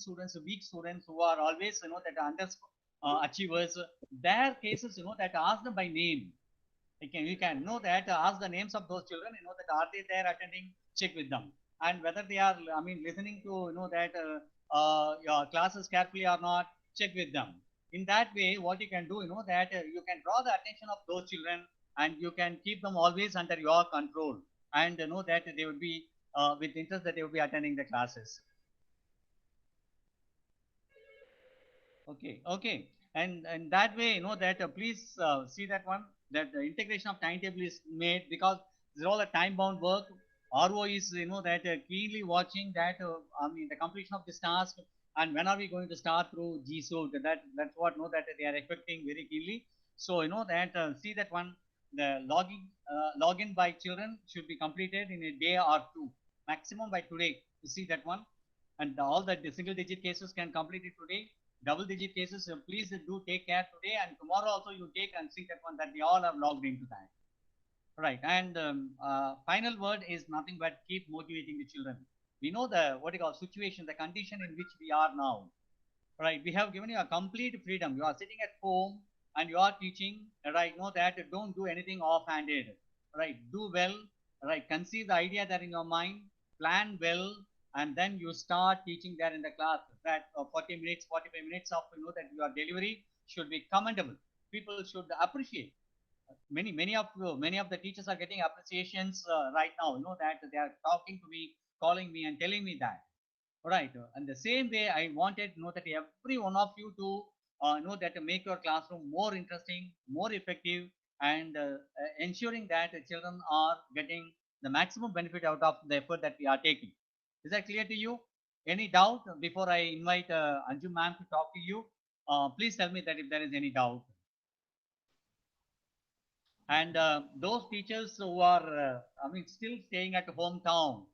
students, weak students who are always, that under achievers, their cases, that ask them by name. You can know that ask the names of those children, that are they there attending, check with them, and whether they are, listening to, that your classes carefully or not, check with them. In that way, what you can do, that you can draw the attention of those children, and you can keep them always under your control, and know that they will be with interest, that they will be attending the classes. Okay, and that way, that please see that one, that the integration of timetable is made, because this is all a time bound work. RO is, that keenly watching that, the completion of this task, and when are we going to start through GSO? That's what, that they are expecting very keenly. So, that see that one, the login by children should be completed in a day or two, maximum by today. You see that one, and all the single digit cases can complete it today. Double digit cases, please do take care today, and tomorrow also you take and see that one, that they all are logged into that. Right. And final word is nothing but keep motivating the children. We know the what you call situation, the condition in which we are now. Right. We have given you a complete freedom. You are sitting at home and you are teaching. Right. Know that don't do anything off-handed. Right. Do well. Right. Conceive the idea that in your mind, plan well, and then you start teaching there in the class. That 40 minutes, 45 minutes of, that your delivery should be commendable. People should appreciate. Many of the teachers are getting appreciations right now. That they are talking to me, calling me, and telling me that. Right. And the same way, I wanted that every one of you to know that to make your classroom more interesting, more effective, and ensuring that the children are getting the maximum benefit out of the effort that we are taking. Is that clear to you? Any doubt before I invite Anju ma'am to talk to you? Please tell me that if there is any doubt. And those teachers who are, still staying at hometown,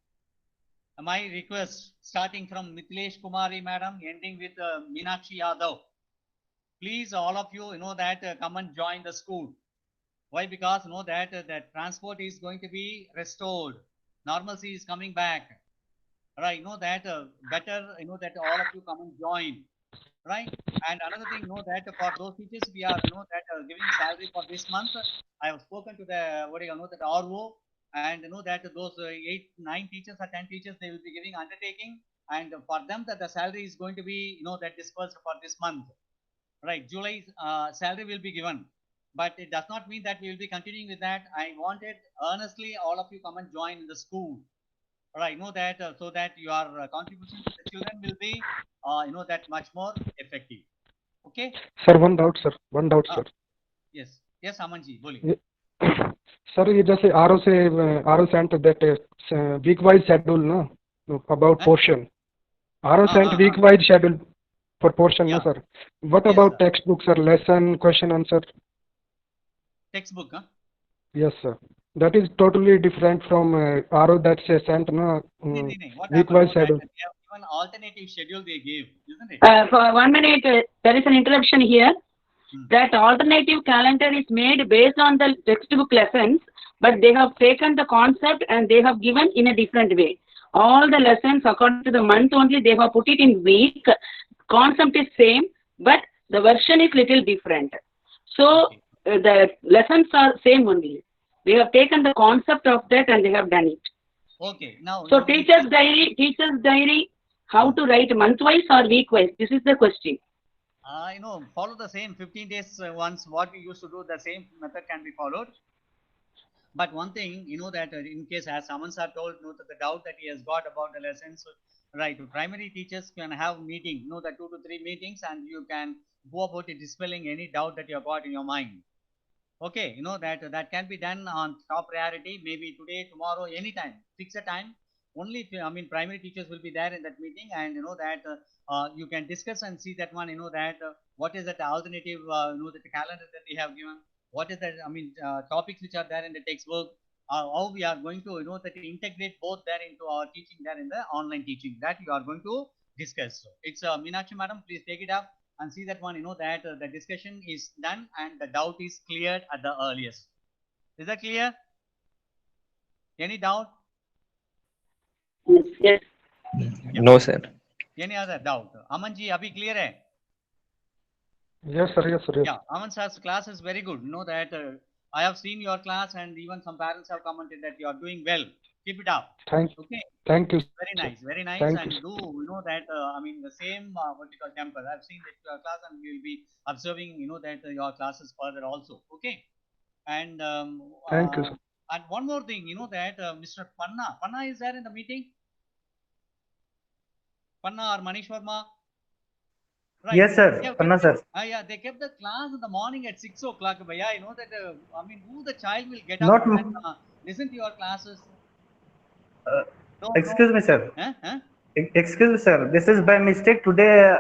my request, starting from Mithilesh Kumari madam, ending with Meenakshi Yadav, please all of you, that come and join the school. Why? Because that that transport is going to be restored, normalcy is coming back. Right, that better, that all of you come and join. Right. And another thing, that for those teachers, we are, that giving salary for this month. I have spoken to the, what do you know, that RO, and that those 8, 9 teachers or 10 teachers, they will be giving undertaking, and for them that the salary is going to be, that dispersed for this month. Right. July salary will be given, but it does not mean that we will be continuing with that. I wanted earnestly all of you come and join in the school. Right. That so that your contribution to the children will be, that much more effective. Okay. Sir one doubt sir, one doubt हाँ. Sir. Yes. Yes, Aman ji, बोलिए. Sir ये जैसे RO sent that week wise schedule ना about portion, RO sent week wise schedule for portion, no, sir. What Yes, about sir. textbook, sir? Lesson, question, answer? Textbook, huh? Yes, sir. That is totally different from RO that's sent, no, No. What week happened? wise That schedule. they have given alternative schedule they gave, isn't it? For 1 minute, there is an interruption here. That alternative calendar is made based on the textbook lessons, but they have taken the concept and they have given in a different way. All the lessons according to the month only, they have put it in week. Concept is same, but the version is little different. So the lessons are same only. They have taken the concept of that and they have done it. Okay. Now. So teacher's diary, how to write month-wise or week-wise? This is the question. Follow the same 15 days once. What we used to do, the same method can be followed. But one thing, that in case, as Aman sir told, that the doubt that he has got about the lessons, right, primary teachers can have meeting, the 2 to 3 meetings, and you can go about it dispelling any doubt that you have got in your mind. Okay, that can be done on top priority, maybe today, tomorrow, anytime. Fix a time. Only, primary teachers will be there in that meeting, and that you can discuss and see that one, that what is that alternative, that the calendar that they have given. What is that? Topics which are there in the textbook. How we are going to, that integrate both there into our teaching there in the online teaching, that you are going to discuss. So it's Meenakshi madam, please take it up and see that one, that the discussion is done and the doubt is cleared at the earliest. Is that clear? Any doubt? Yes. No, sir. Any other doubt? Amanji, abhi clear hai? Yes, sir. Yes, sir. Yes. Yeah, Aman sir's class is very good. You know that I have seen your class, and even some parents have commented that you are doing well. Keep it up. Thank Okay. you, Very sir. nice, very nice. Thank you, And sir. do you know that I mean the same vertical temper. I've seen that your class, and we will be observing. You know that your classes further also. Okay. And Thank you, sir. and one more thing. You know that Mr. Panna is there in the meeting. Panna or Manish Verma. Right. Yes, sir. They have Panna, kept sir. yeah, they kept the class in the morning at 6 o'clock. Bhaiya, you know that. I mean, who the child will get up Not, and listen to your classes? uh, No, no. excuse me, sir. Huh? Huh? Excuse me, sir. This is by mistake. Today,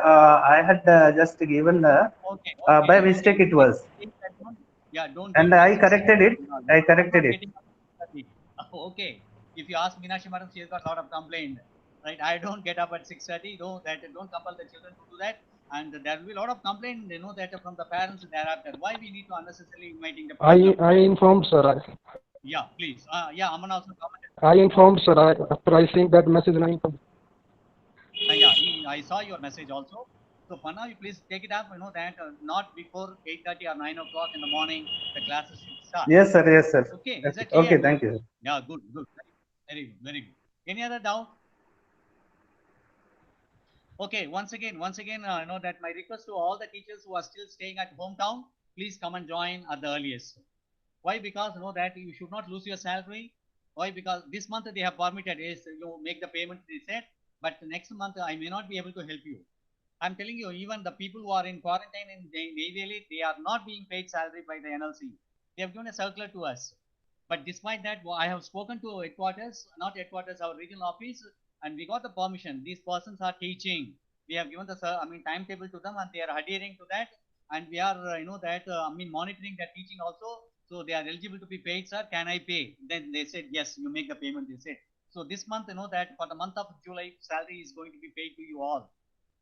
I had just given Okay, okay, by okay. mistake You it was, take that one. Yeah, don't give and it at I 6:30. corrected it. No, I you are corrected not it. getting up at 6:30. Okay. If you ask Meenakshi madam, she has got a lot of complaint. Right? I don't get up at 6:30. Don't compel the children to do that. And there will be a lot of complaint, you know, that from the parents thereafter. Why we need to unnecessarily inviting the problem? I informed, sir. Yeah, please. Yeah, Aman also commented. I informed, sir. After I seen that message, and I informed. Yeah, I saw your message also. So Panna, you please take it up. You know that not before 8:30 or 9 o'clock in the morning the classes should start. Yes, sir. Yes, sir. Okay, is Okay. that clear? Okay. Thank you. Yeah, good, good, very good, very good. Any other doubt? Okay, once again, you know that my request to all the teachers who are still staying at hometown, please come and join at the earliest. Why? Because you know that you should not lose your salary. Why? Because this month they have permitted is you make the payment they said, but next month I may not be able to help you. I'm telling you, even the people who are in quarantine in Navy, they are not being paid salary by the NLC. They have given a circular to us. But despite that, I have spoken to headquarters, not headquarters, our regional office, and we got the permission. These persons are teaching. We have given the, timetable to them, and they are adhering to that. And we are, monitoring their teaching also. So they are eligible to be paid, sir. Can I pay? Then they said, yes, you make the payment. They said. So this month, you know that for the month of July, salary is going to be paid to you all.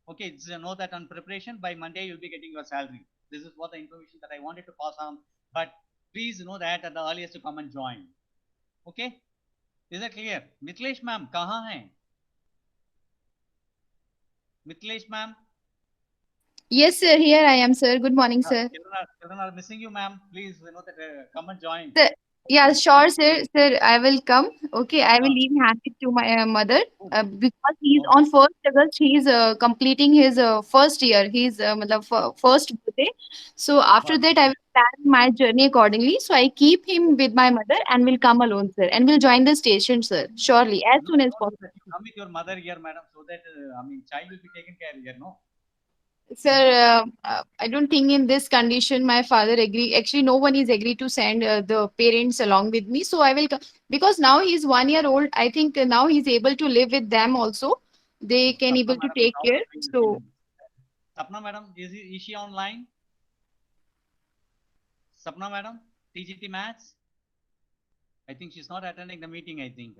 Okay, it's know that on preparation by Monday you'll be getting your salary. This is what the information that I wanted to pass on. But please know that at the earliest to come and join. Okay, is that clear? Mithilesh ma'am, kahan hai? Mithilesh ma'am, Yes, sir. Here I am, sir. Good morning, sir. children are missing you, ma'am. Please, you know that come and join. Sir, yeah, sure, sir. Sir, I will come. Okay, I will leave hand to my mother because he's Okay. on 1st August. He's completing his first year. He's first birthday. So after that, I will plan my journey accordingly. So I keep him with my mother and will come alone, sir, and will join the station, sir. Surely, as No, soon as don't do possible. that. You come with your mother here, madam, so that child will be taken care here. No. Sir, I don't think in this condition my father agree. Actually, no one is agree to send the parents along with me. So I will because now he's 1 year old. I think now he's able to live with them also. They can Sapna able to madam is take also care. doing the So same. Sapna madam, is she online? Sapna madam, TGT Maths. I think she's not attending the meeting. I think.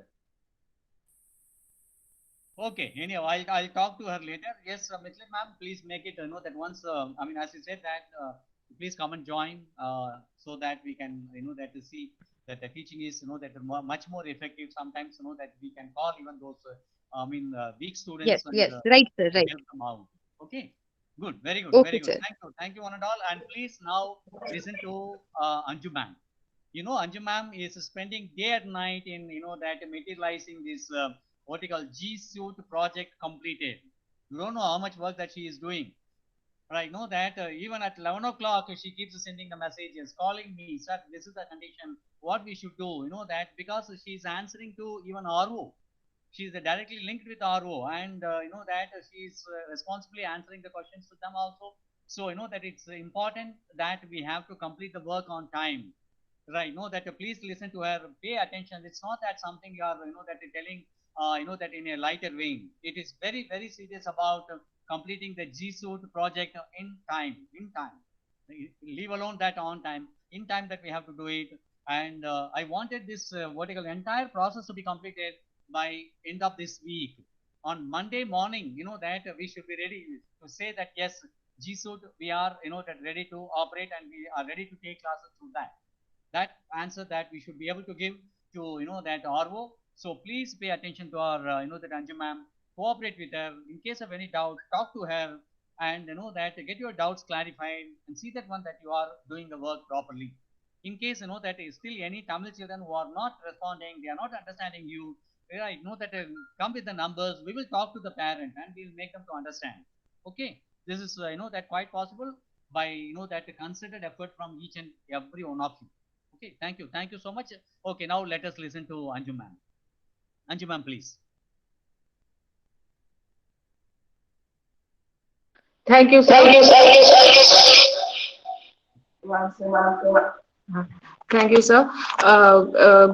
Okay. Anyhow, I'll talk to her later. Yes, Mitchell ma'am, please make it know that once. As you said that, please come and join so that we can that to see that the teaching is that much more effective. Sometimes that we can call even those weak yes, students and yes, right, sir, to right. help them out. Okay. Good. Very good. Very Okay, good. sir. Thank you one and all. And please now listen to Anju ma'am. Anju ma'am is spending day and night in that materializing this what you call G Suite project completed. You don't know how much work that she is doing. Right? Know that even at 11 o'clock she keeps sending the messages, calling me, sir. This is the condition. What we should do? That because she is answering to even RO. She is directly linked with RO, and that she is responsibly answering the questions to them also. So that it's important that we have to complete the work on time. Right? Know that please listen to her, pay attention. It's not that something you are that you're telling that in a lighter vein. It is very very serious about completing the G Suite project in time. In time, leave alone that on time. In time that we have to do it. And I wanted this vertical entire process to be completed by end of this week. On Monday morning, that we should be ready to say that yes, G Suite we are that ready to operate and we are ready to take classes through that answer that we should be able to give to that RO. So please pay attention to our that Anju ma'am. cooperate with her. In case of any doubt, talk to her, and that get your doubts clarified, and see that one that you are doing the work properly. In case that is still any Tamil children who are not responding, they are not understanding you, I know that come with the numbers. We will talk to the parent and we will make them to understand. Okay, this is that quite possible by that concerted effort from each and every one of you. Okay, thank you so much. Okay, now let us listen to Anju ma'am. Anju ma'am, please. Thank you, sir. Thank you, sir.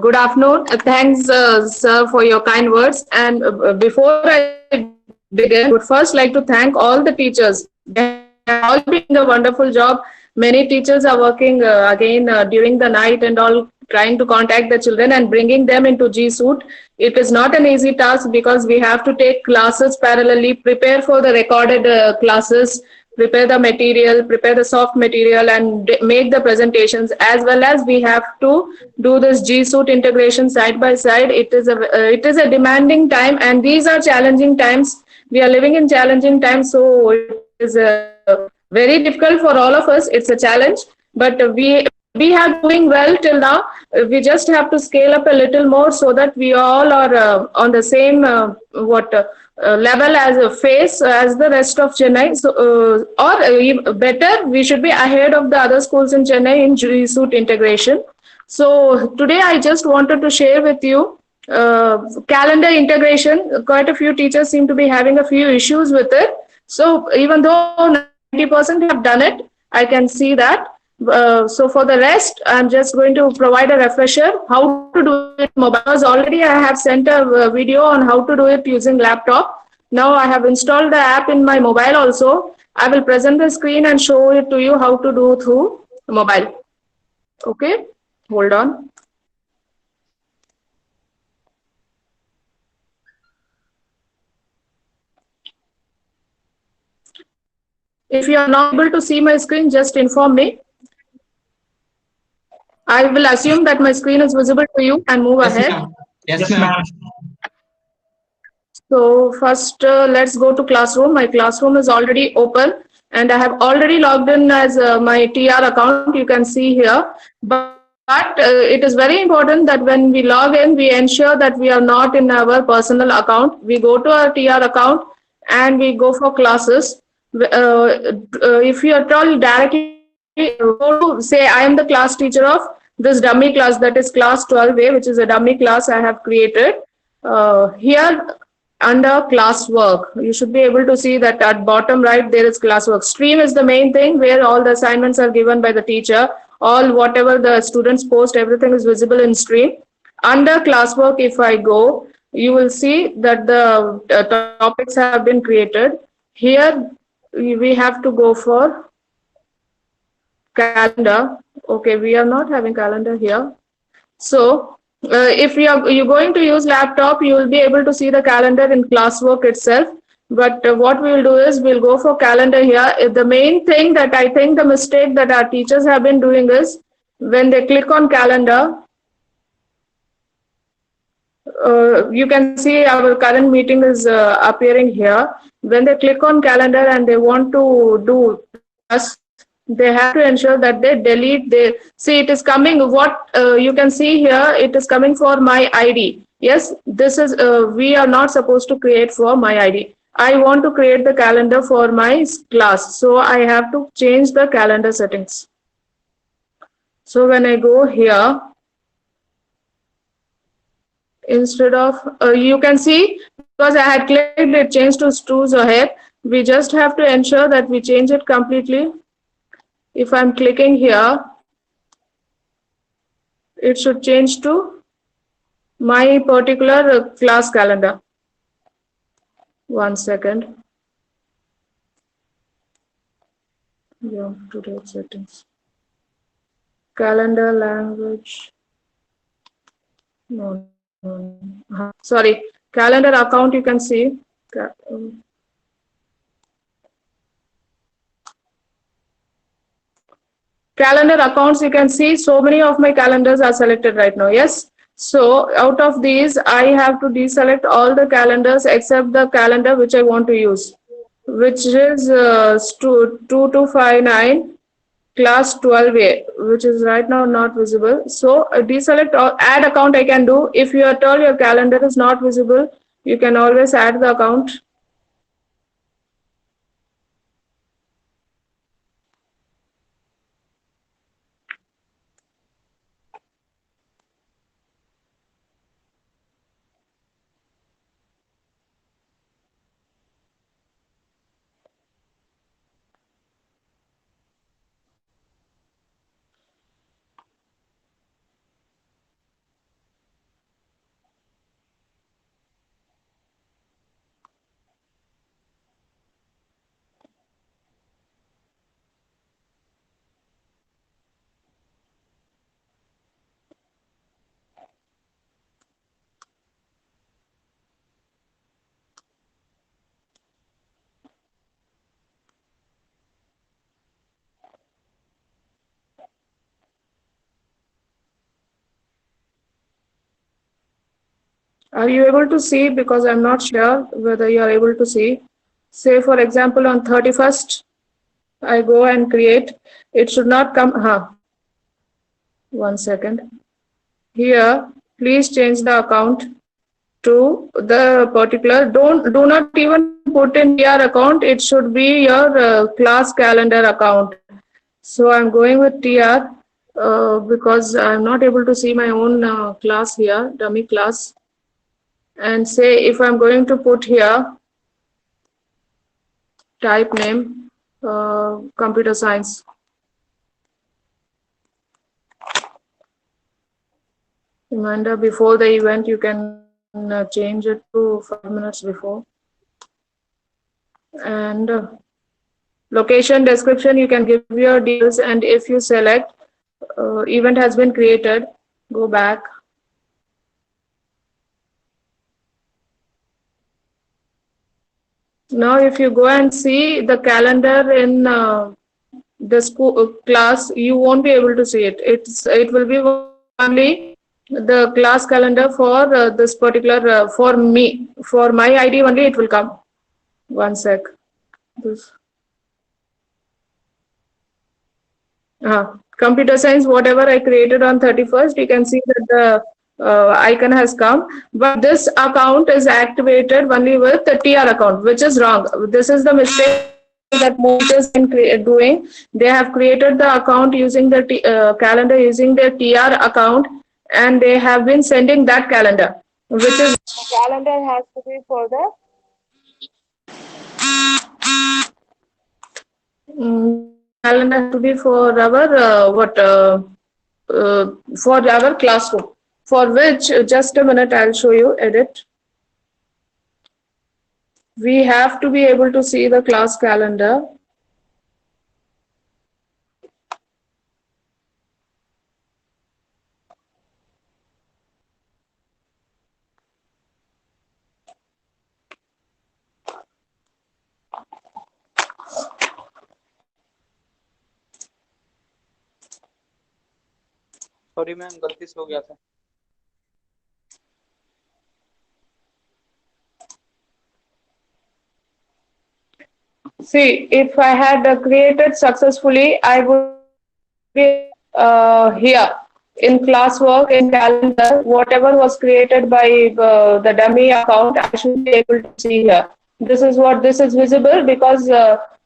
Good afternoon. Thanks, sir, for your kind words. And before I begin, I would first like to thank all the teachers. They have all been doing a wonderful job. Many teachers are working again during the night and all, trying to contact the children and bringing them into G Suite. It is not an easy task because we have to take classes parallelly, prepare for the recorded classes, prepare the material, prepare the soft material, and make the presentations, as well as we have to do this G Suite integration side by side. It is a demanding time, and these are challenging times. We are living in challenging times, so it is very difficult for all of us. It's a challenge, but we have doing well till now. We just have to scale up a little more so that we all are on the same level as a face as the rest of Chennai. So, or better, we should be ahead of the other schools in Chennai in G Suite integration. So today I just wanted to share with you calendar integration. Quite a few teachers seem to be having a few issues with it. So even though 90% have done it, I can see that. So for the rest, I'm just going to provide a refresher how to do it mobile. Because already I have sent a video on how to do it using laptop. Now I have installed the app in my mobile also. I will present the screen and show it to you how to do through mobile. Okay, hold on. If you are not able to see my screen, just inform me. I will assume that my screen is visible to you and move ahead. Yes, ma'am. So first, let's go to Classroom. My Classroom is already open, and I have already logged in as my TR account. You can see here. But it is very important that when we log in, we ensure that we are not in our personal account. We go to our TR account and we go for classes. If you are told directly, go to say, I am the class teacher of this dummy class, that is class 12A, which is a dummy class I have created. Here under classwork, you should be able to see that at bottom right there is classwork. Stream is the main thing where all the assignments are given by the teacher. All whatever the students post, everything is visible in stream. Under classwork, if I go, you will see that the topics have been created. Here we have to go for calendar. Okay, we are not having calendar here. So if you're going to use laptop, you will be able to see the calendar in classwork itself. But what we will do is we'll go for calendar here. The main thing that I think the mistake that our teachers have been doing is when they click on calendar, you can see our current meeting is appearing here. When they click on calendar and they want to do us, they have to ensure that they delete. They see it is coming. What you can see here, it is coming for my ID. Yes, this is we are not supposed to create for my ID. I want to create the calendar for my class, so I have to change the calendar settings. So when I go here, instead of you can see, because I had clicked it changed to Stu's ahead. We just have to ensure that we change it completely. If I'm clicking here, it should change to my particular class calendar. 1 second. Yeah, today's settings. Calendar language. No. Sorry, calendar account, you can see. Calendar accounts, you can see so many of my calendars are selected right now. Yes. So out of these, I have to deselect all the calendars except the calendar which I want to use, which is 2259 class 12A, which is right now not visible. So deselect or add account I can do. If you are told your calendar is not visible, you can always add the account. Are you able to see? Because I'm not sure whether you are able to see. Say, for example, on 31st, I go and create. It should not come. 1 second. Here, please change the account to the particular. Do not even put in TR account. It should be your class calendar account. So I'm going with TR because I'm not able to see my own class here, dummy class. And say if I'm going to put here type name computer science. Reminder before the event, you can change it to 5 minutes before. And location description, you can give your details, and if you select event has been created, go back. Now, if you go and see the calendar in the school class, you won't be able to see it. It will be only the class calendar for this particular for me, for my ID only. It will come. 1 sec. This. Computer science, whatever I created on 31st, you can see that the icon has come, but this account is activated only with the TR account, which is wrong. This is the mistake that most is doing. They have created the account using the calendar using their TR account, and they have been sending that calendar, which is calendar has to be for the calendar has to be for our for our classroom, for which just a minute I'll show you. Edit. We have to be able to see the class calendar. Sorry ma'am, गलती से हो गया था. See, if I had created successfully, I would be here in classwork, in calendar, whatever was created by the dummy account, I should be able to see here. This is what this is visible because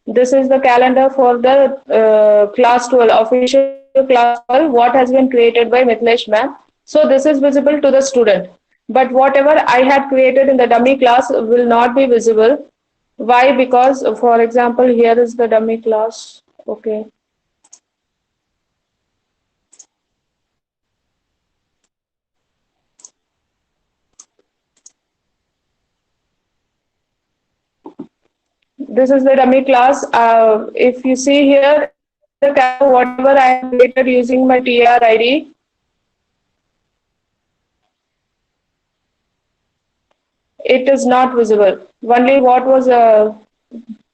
this is the calendar for the class 12, official class 12, what has been created by Mithilesh ma'am. So this is visible to the student. But whatever I had created in the dummy class will not be visible. Why? Because, for example, here is the dummy class. Okay. This is the dummy class. If you see here, whatever I have created using my TR ID, it is not visible. Only what was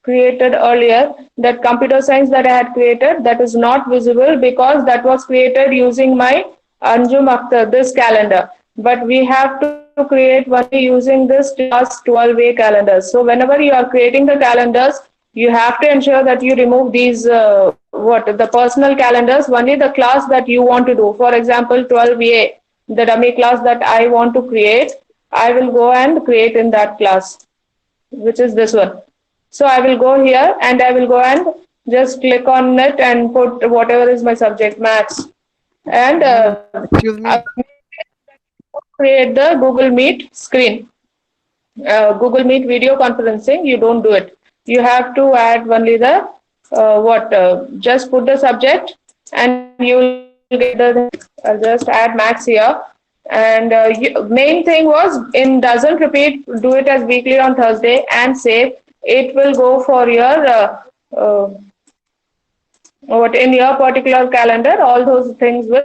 created earlier, that computer science that I had created, that is not visible because that was created using my Anjum Akhtar, this calendar. but we have to create only using this class 12A calendars. So whenever you are creating the calendars, you have to ensure that you remove these the personal calendars, only the class that you want to do. For example, 12A, the dummy class that I want to create, I will go and create in that class, which is this one. So I will go here and I will go and just click on it and put whatever is my subject, maths, and Excuse me. create the Google Meet screen. Google Meet video conferencing, you don't do it. You have to add only the just put the subject and you will get the just add max here. And main thing was in doesn't repeat, do it as weekly on Thursday and save. It will go for your what in your particular calendar, all those things will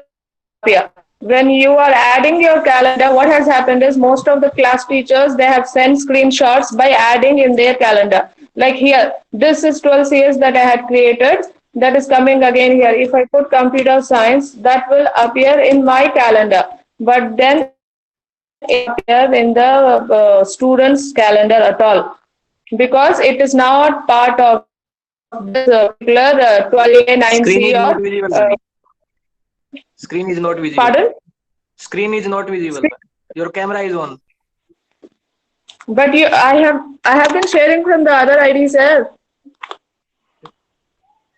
appear. When you are adding your calendar, what has happened is most of the class teachers, they have sent screenshots by adding in their calendar. Like here, this is 12 CS that I had created. That is coming again here. If I put computer science, that will appear in my calendar. But then it appear in the students' calendar at all, because it is not part of this particular 12A, 9C or. Screen is not visible. Pardon? Screen is not visible. Your camera is on. But I have been sharing from the other ID, sir.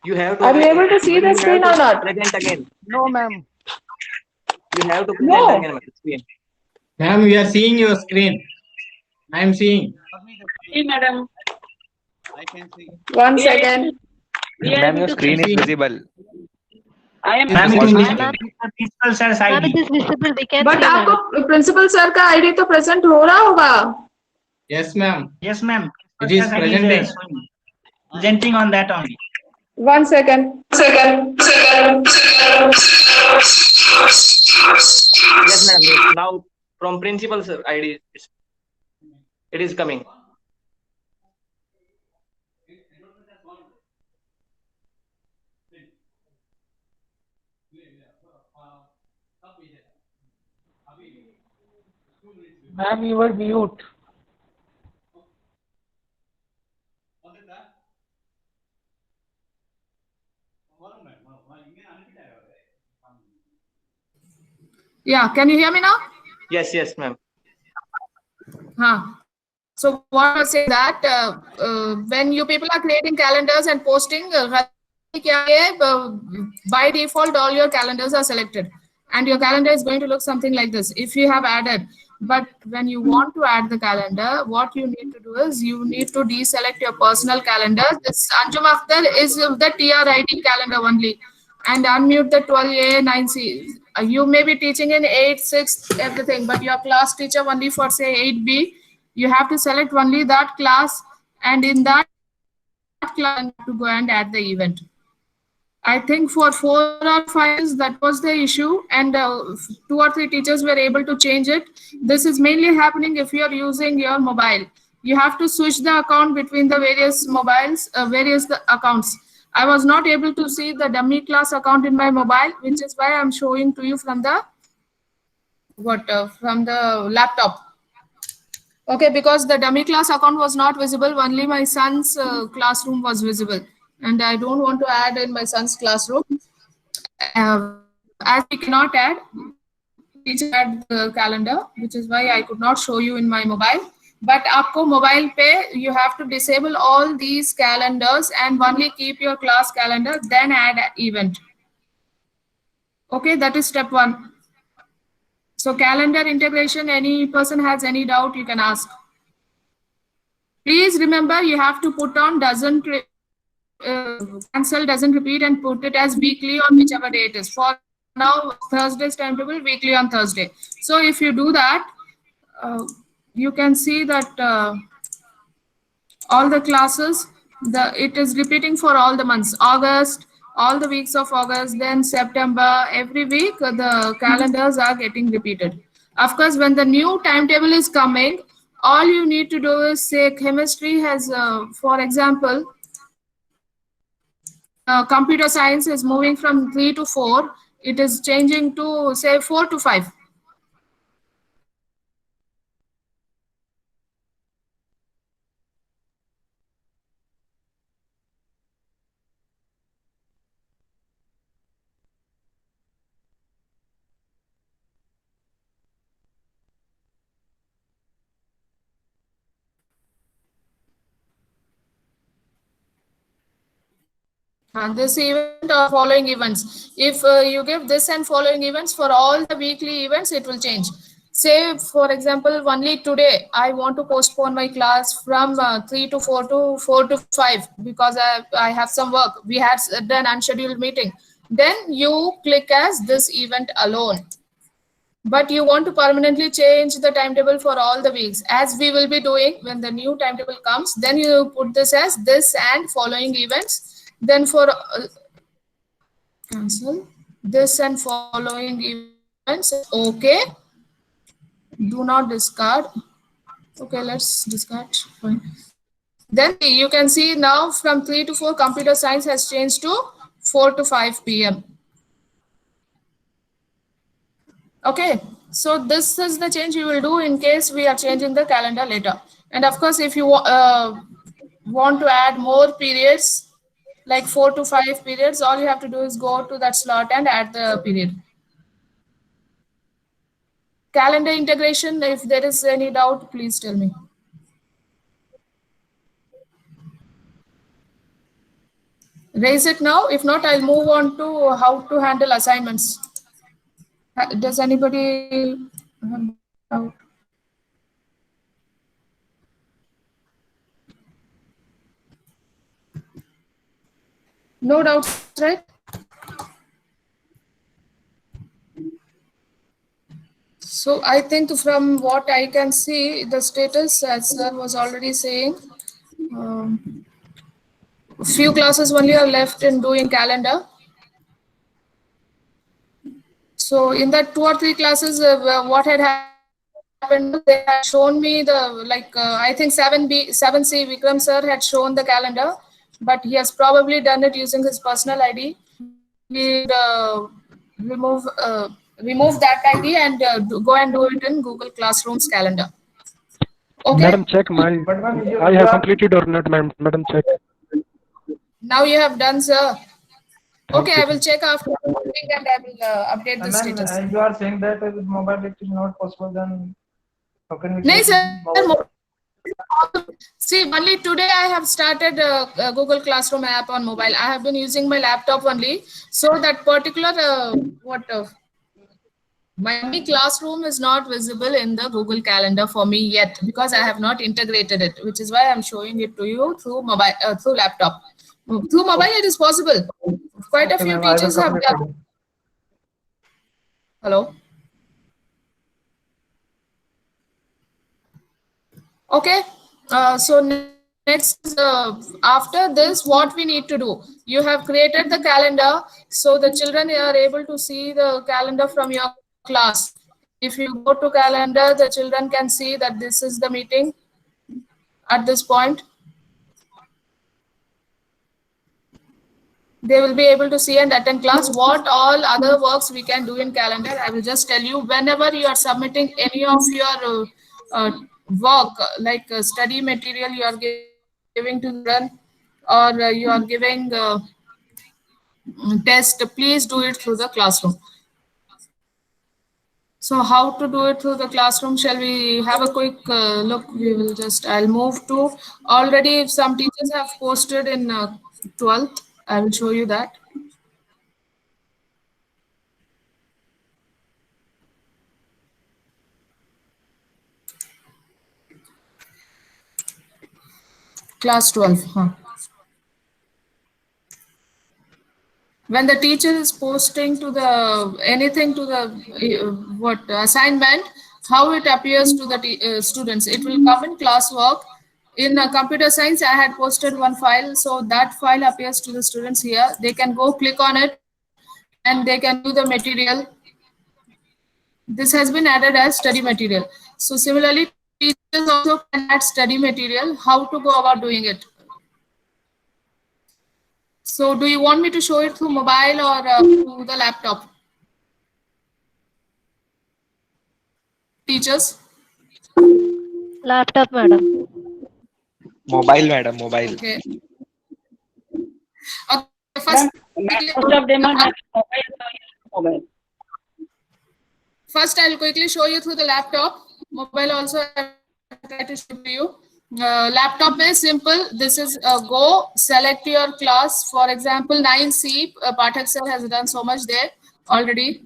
You have to. Are you able to see the screen or not? Present again. No, ma'am. You have to present No. again. Screen. Ma'am, we are seeing your screen. I am seeing. See, madam. I can see. 1 second. Ma'am, your screen is visible. I am. Ma'am, What- Principal sir's Ma'am, ID. it is visible. We can But see, madam. आपको principal sir का ID तो present हो रहा होगा. Yes, ma'am. Yes, ma'am. It is presenting. Presenting on that only. 1 second. Yes, ma'am. Now from principal sir ID, it is coming. Ma'am, you were mute. Yeah, can you hear me now? Yes, yes, ma'am. So what I was saying that when you people are creating calendars and posting, by default all your calendars are selected and your calendar is going to look something like this if you have added. But when you want to add the calendar, what you need to do is you need to deselect your personal calendar. This Anjum Akhtar is the TRID calendar only, and unmute the 12A, 9C. You may be teaching in 8, 6, everything, but your class teacher only for say 8B. You have to select only that class, and in that class to go and add the event. I think for 4 or 5 years that was the issue, and 2 or 3 teachers were able to change it. This is mainly happening if you are using your mobile. You have to switch the account between the various mobiles, various accounts. I was not able to see the dummy class account in my mobile, which is why I'm showing to you from the from the laptop. Okay, because the dummy class account was not visible, only my son's classroom was visible. And I don't want to add in my son's classroom. As we cannot add, teacher add the calendar, which is why I could not show you in my mobile. But आपको mobile पे you have to disable all these calendars and only keep your class calendar, then add event. Okay, that is step 1. So calendar integration, any person has any doubt, you can ask. Please remember, you have to put on cancel, doesn't repeat, and put it as weekly on whichever day it is. For now, Thursday's timetable, weekly on Thursday. So if you do that, you can see that all the classes, it is repeating for all the months. August, all the weeks of August, then September, every week the calendars are getting repeated. Of course, when the new timetable is coming, all you need to do is say chemistry has, for example, computer science is moving from 3 to 4. It is changing to say 4 to 5. This event or following events. If you give this and following events for all the weekly events, it will change. Say, for example, only today I want to postpone my class from 3 to 4 to 4 to 5 because I have some work. We had done unscheduled meeting. Then you click as this event alone. But you want to permanently change the timetable for all the weeks, as we will be doing when the new timetable comes. Then you put this as this and following events. Then for cancel this and following events. Okay. Do not discard. Okay, let's discard. Fine. Then you can see now from 3 to 4, computer science has changed to 4 to 5 p.m. Okay, so this is the change you will do in case we are changing the calendar later. And of course, if you want to add more periods, like 4 to 5 periods, all you have to do is go to that slot and add the period. Calendar integration, if there is any doubt, please tell me. Raise it now. If not, I'll move on to how to handle assignments. Does anybody have doubt? No doubts, right? So I think from what I can see, the status, as sir was already saying, few classes only are left in doing calendar. So in that 2 or 3 classes, what had happened, they had shown me the, I think 7C, Vikram sir had shown the calendar, but he has probably done it using his personal ID. We remove that ID and go and do it in Google Classroom's calendar. Okay. Madam, check my. I have completed or not, madam? Check. Now you have done, sir. Okay, I will check after and I will update the status. And you are saying that with mobile it is not possible, then how can we? No, sir. See, only today I have started Google Classroom app on mobile. I have been using my laptop only. So that particular my classroom is not visible in the Google Calendar for me yet because I have not integrated it, which is why I'm showing it to you through mobile, through laptop. Through mobile, it is possible. Quite a few teachers have done. Hello. Okay. So next, after this, what we need to do? You have created the calendar, so the children are able to see the calendar from your class. If you go to calendar, the children can see that this is the meeting at this point. They will be able to see and attend class. What all other works we can do in calendar, I will just tell you. Whenever you are submitting any of your work, like study material you are giving to them, or you are giving test, please do it through the classroom. So how to do it through the classroom? Shall we have a quick look? We will just, I'll move to, already some teachers have posted in 12th. I will show you that. Class 12. When the teacher is posting to the anything to the assignment, how it appears to the students, it will come in classwork. In computer science, I had posted one file, so that file appears to the students here. They can go click on it and they can do the material. This has been added as study material. So similarly, teachers also can add study material. How to go about doing it? So do you want me to show it through mobile or through the laptop? Teachers? Laptop, madam. Mobile, madam, mobile. Okay. First, most of them are mobile. First, I'll quickly show you through the laptop. Mobile also, I'll try to show you. Laptop is simple. This is go select your class. For example, 9C. Pathak sir has done so much there already.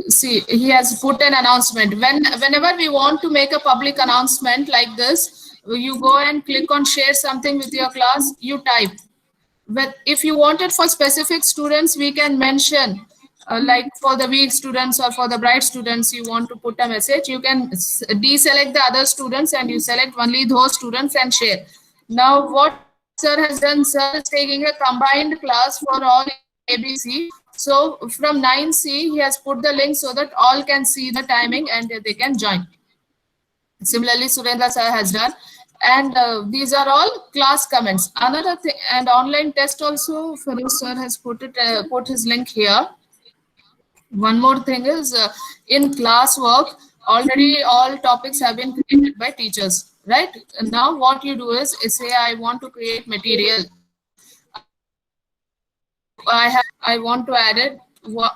See, he has put an announcement. Whenever we want to make a public announcement like this, you go and click on share something with your class. You type. But if you want it for specific students, we can mention. Like for the weak students or for the bright students, you want to put a message, you can deselect the other students and you select only those students and share. Now what sir has done, sir is taking a combined class for all ABC. So from 9C, he has put the link so that all can see the timing and they can join. Similarly, Surendra sir has done. And these are all class comments. Another thing, and online test also, Feroz sir has put his link here. One more thing is in classwork, already all topics have been created by teachers, right? And now what you do is say, I want to create material. I want to add it.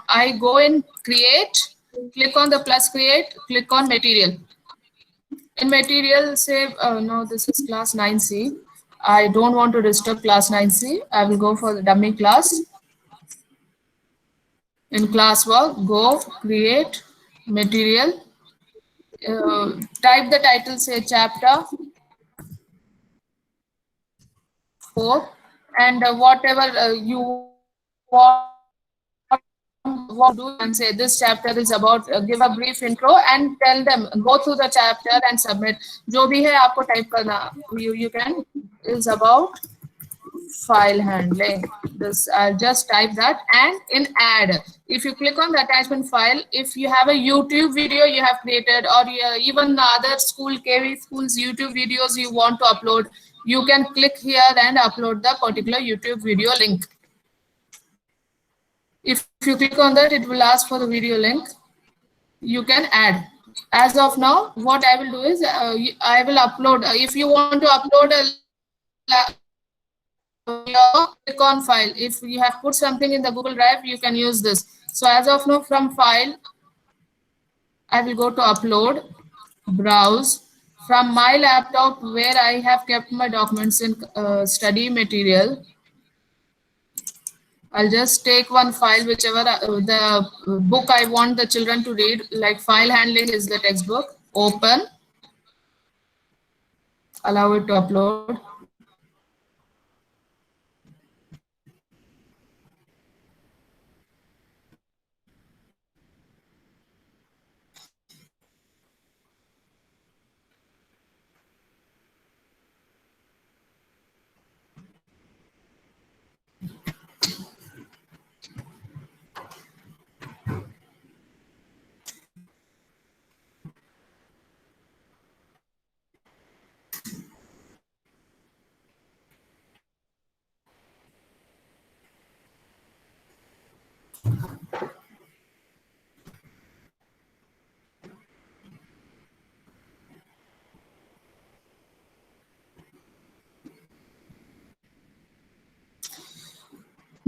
I go in create, click on the plus create, click on material. In material, say, no, this is class 9C. I don't want to disturb class 9C. I will go for the dummy class. In classwork, go create material. Type the title, say chapter 4, and whatever you want to do, and say this chapter is about, give a brief intro and tell them, go through the chapter and submit. जो भी है आपको type करना, you can, is about file handling. This I'll just type that, and in add, if you click on the attachment file, if you have a YouTube video you have created, or even the other school KV schools YouTube videos you want to upload, you can click here and upload the particular YouTube video link. If you click on that, it will ask for the video link. You can add. As of now, what I will do is I will upload. If you want to upload click on file. If you have put something in the Google Drive, you can use this. So as of now, from file, I will go to upload, browse. From my laptop where I have kept my documents in study material, I'll just take one file, whichever the book I want the children to read, like file handling is the textbook. Open, allow it to upload.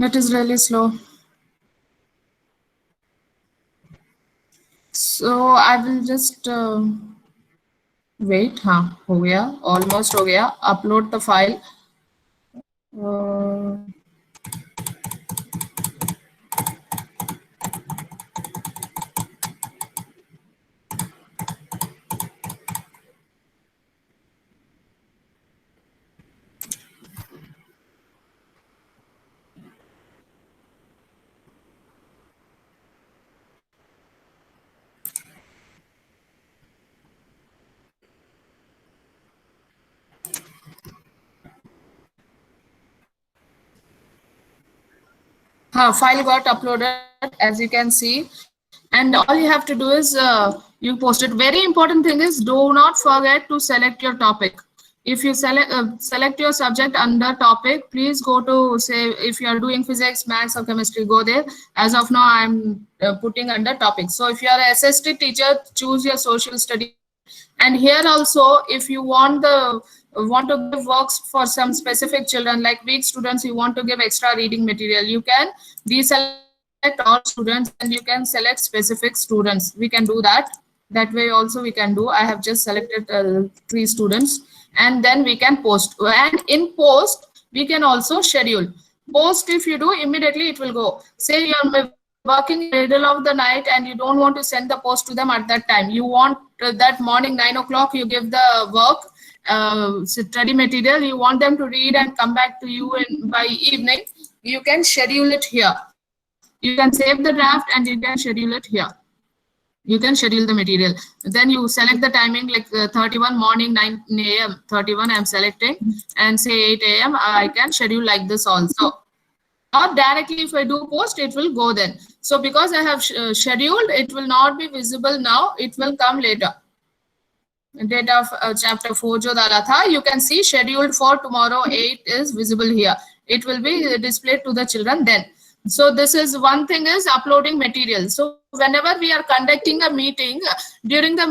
That is really slow. So I will just wait. हाँ हो गया, almost हो गया. Upload the file. File got uploaded, as you can see, and all you have to do is you post it. Very important thing is, do not forget to select your topic. If you select your subject under topic, please go to, say, if you are doing physics, maths or chemistry, go there. As of now, I'm putting under topic. So if you are a SST teacher, choose your social study. And here also, if you want to give works for some specific children, like weak students, you want to give extra reading material, you can deselect all students and you can select specific students. We can do that. That way also we can do. I have just selected 3 students, and then we can post. And in post, we can also schedule. Post, if you do, immediately it will go. Say you're working in the middle of the night and you don't want to send the post to them at that time. You want that morning 9 o'clock, you give the work, study material, you want them to read and come back to you by evening. You can schedule it here. You can save the draft and you can schedule it here. You can schedule the material. Then you select the timing, like 31 morning 9 a.m. 31 I'm selecting, and say 8 a.m. I can schedule like this also. Or directly if I do post, it will go then. So because I have scheduled, it will not be visible now. It will come later. Date of chapter 4 jo dala tha, you can see scheduled for tomorrow 8 is visible here. It will be displayed to the children then. So this is one thing, is uploading material. So whenever we are conducting a meeting, during the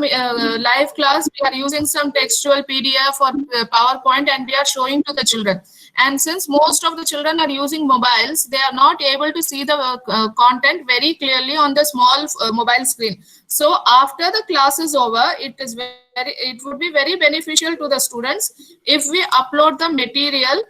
live class, we are using some textual PDF or PowerPoint, and we are showing to the children. And since most of the children are using mobiles, they are not able to see the content very clearly on the small mobile screen. So after the class is over, it would be very beneficial to the students if we upload the material,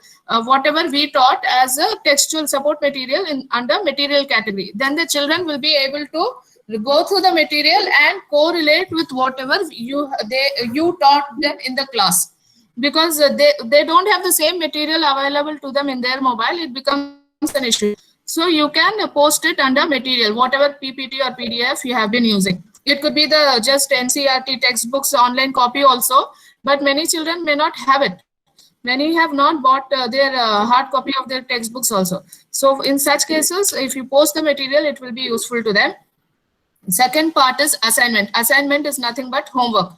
whatever we taught, as a textual support material under material category. Then the children will be able to go through the material and correlate with whatever you taught them in the class. Because they don't have the same material available to them in their mobile, it becomes an issue. So you can post it under material, whatever PPT or PDF you have been using. It could be the just NCERT textbooks online copy also, but many children may not have it. Many have not bought their hard copy of their textbooks also. So in such cases, if you post the material, it will be useful to them. Second part is assignment. Assignment is nothing but homework.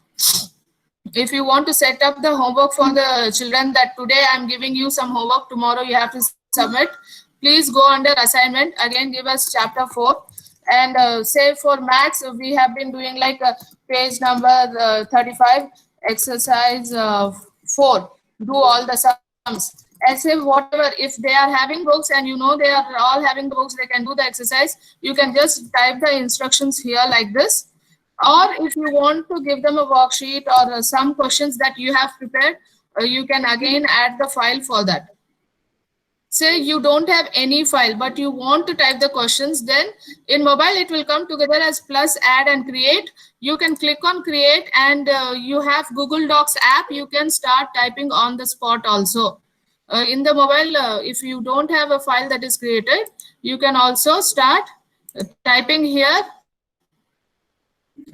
If you want to set up the homework for the children, that today I'm giving you some homework, tomorrow you have to submit, please go under assignment. Again, give us chapter 4. And say for maths, we have been doing like page number 35, exercise 4. Do all the sums. As if whatever, if they are having books and you know they are all having books, they can do the exercise. You can just type the instructions here like this. Or if you want to give them a worksheet or some questions that you have prepared, you can again add the file for that. Say you don't have any file, but you want to type the questions, then in mobile it will come together as plus, add and create. You can click on create, and you have Google Docs app. You can start typing on the spot also. In the mobile, if you don't have a file that is created, you can also start typing here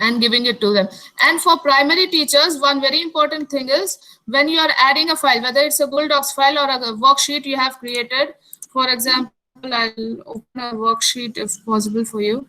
and giving it to them. And for primary teachers, one very important thing is, when you are adding a file, whether it's a Google Docs file or a worksheet you have created. For example, I'll open a worksheet if possible for you.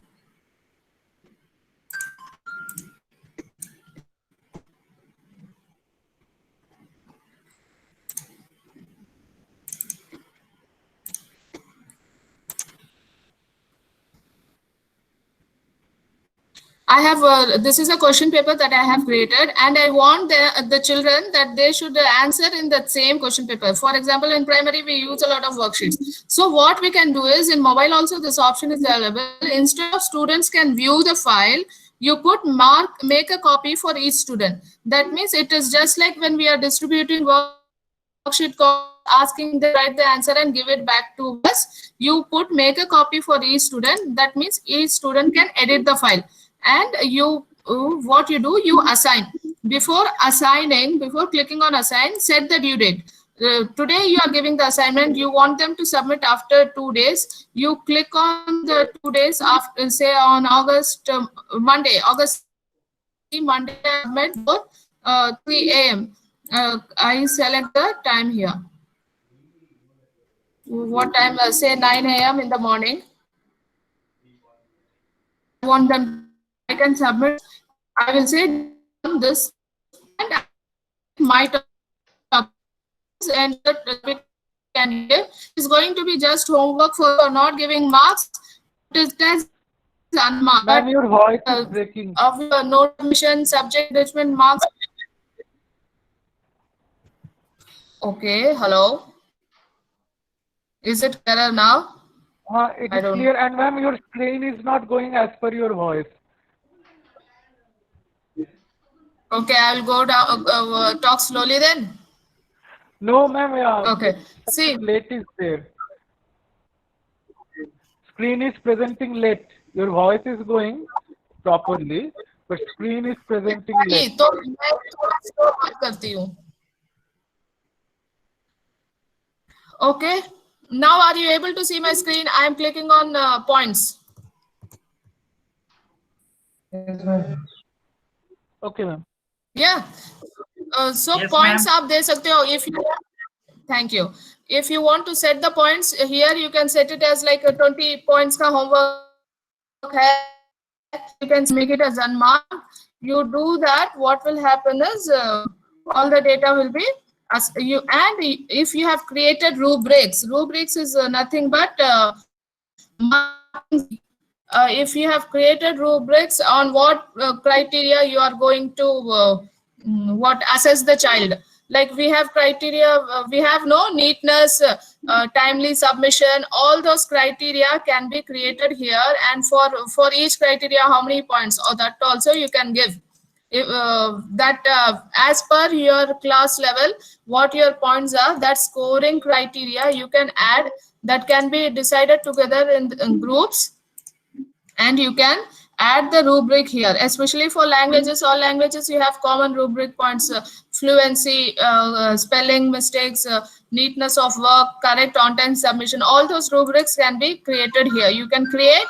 I have this is a question paper that I have created, and I want the children that they should answer in that same question paper. For example, in primary, we use a lot of worksheets. So what we can do is, in mobile also this option is available. Instead of students can view the file, you could make a copy for each student. That means it is just like when we are distributing worksheet, asking them to write the answer and give it back to us. You put make a copy for each student. That means each student can edit the file. And what you do, you assign. Before clicking on assign, set the due date. Today you are giving the assignment, you want them to submit after 2 days. You click on the 2 days after, say on Monday, submit for 3 a.m. I select the time here. What time? Say 9 a.m. in the morning. I want them. I can submit. I will say this, and my topic and the can give is going to be just homework for not giving marks. It is unmarked. Ma'am, your voice is breaking. Of your note mission, subject enrichment marks. Okay, hello. Is it clearer now? It is clear, and ma'am, your screen is not going as per your voice. Okay, I'll go down, talk slowly then. No, ma'am. Okay. See, late is there. Screen is presenting late. Your voice is going properly, but screen is presenting late. तो मैं थोड़ा slow बात करती हूँ. Okay. Now, are you able to see my screen? I am clicking on points. Okay, ma'am. Yeah. So Yes, points ma'am. आप दे सकते हो. If you, thank you. If you want to set the points here, you can set it as like a 20 points का homework है. You can make it as unmarked. You do that, what will happen is all the data will be as you, and if you have created rubrics is nothing but if you have created rubrics on what criteria you are going to what assess the child. Like we have criteria, we have no neatness, timely submission, all those criteria can be created here, and for each criteria how many points, or that also you can give. If, as per your class level, what your points are, that scoring criteria you can add, that can be decided together in groups, and you can add the rubric here. Especially for languages, all languages you have common rubric points, fluency, spelling mistakes, neatness of work, correct on-time submission, all those rubrics can be created here. You can create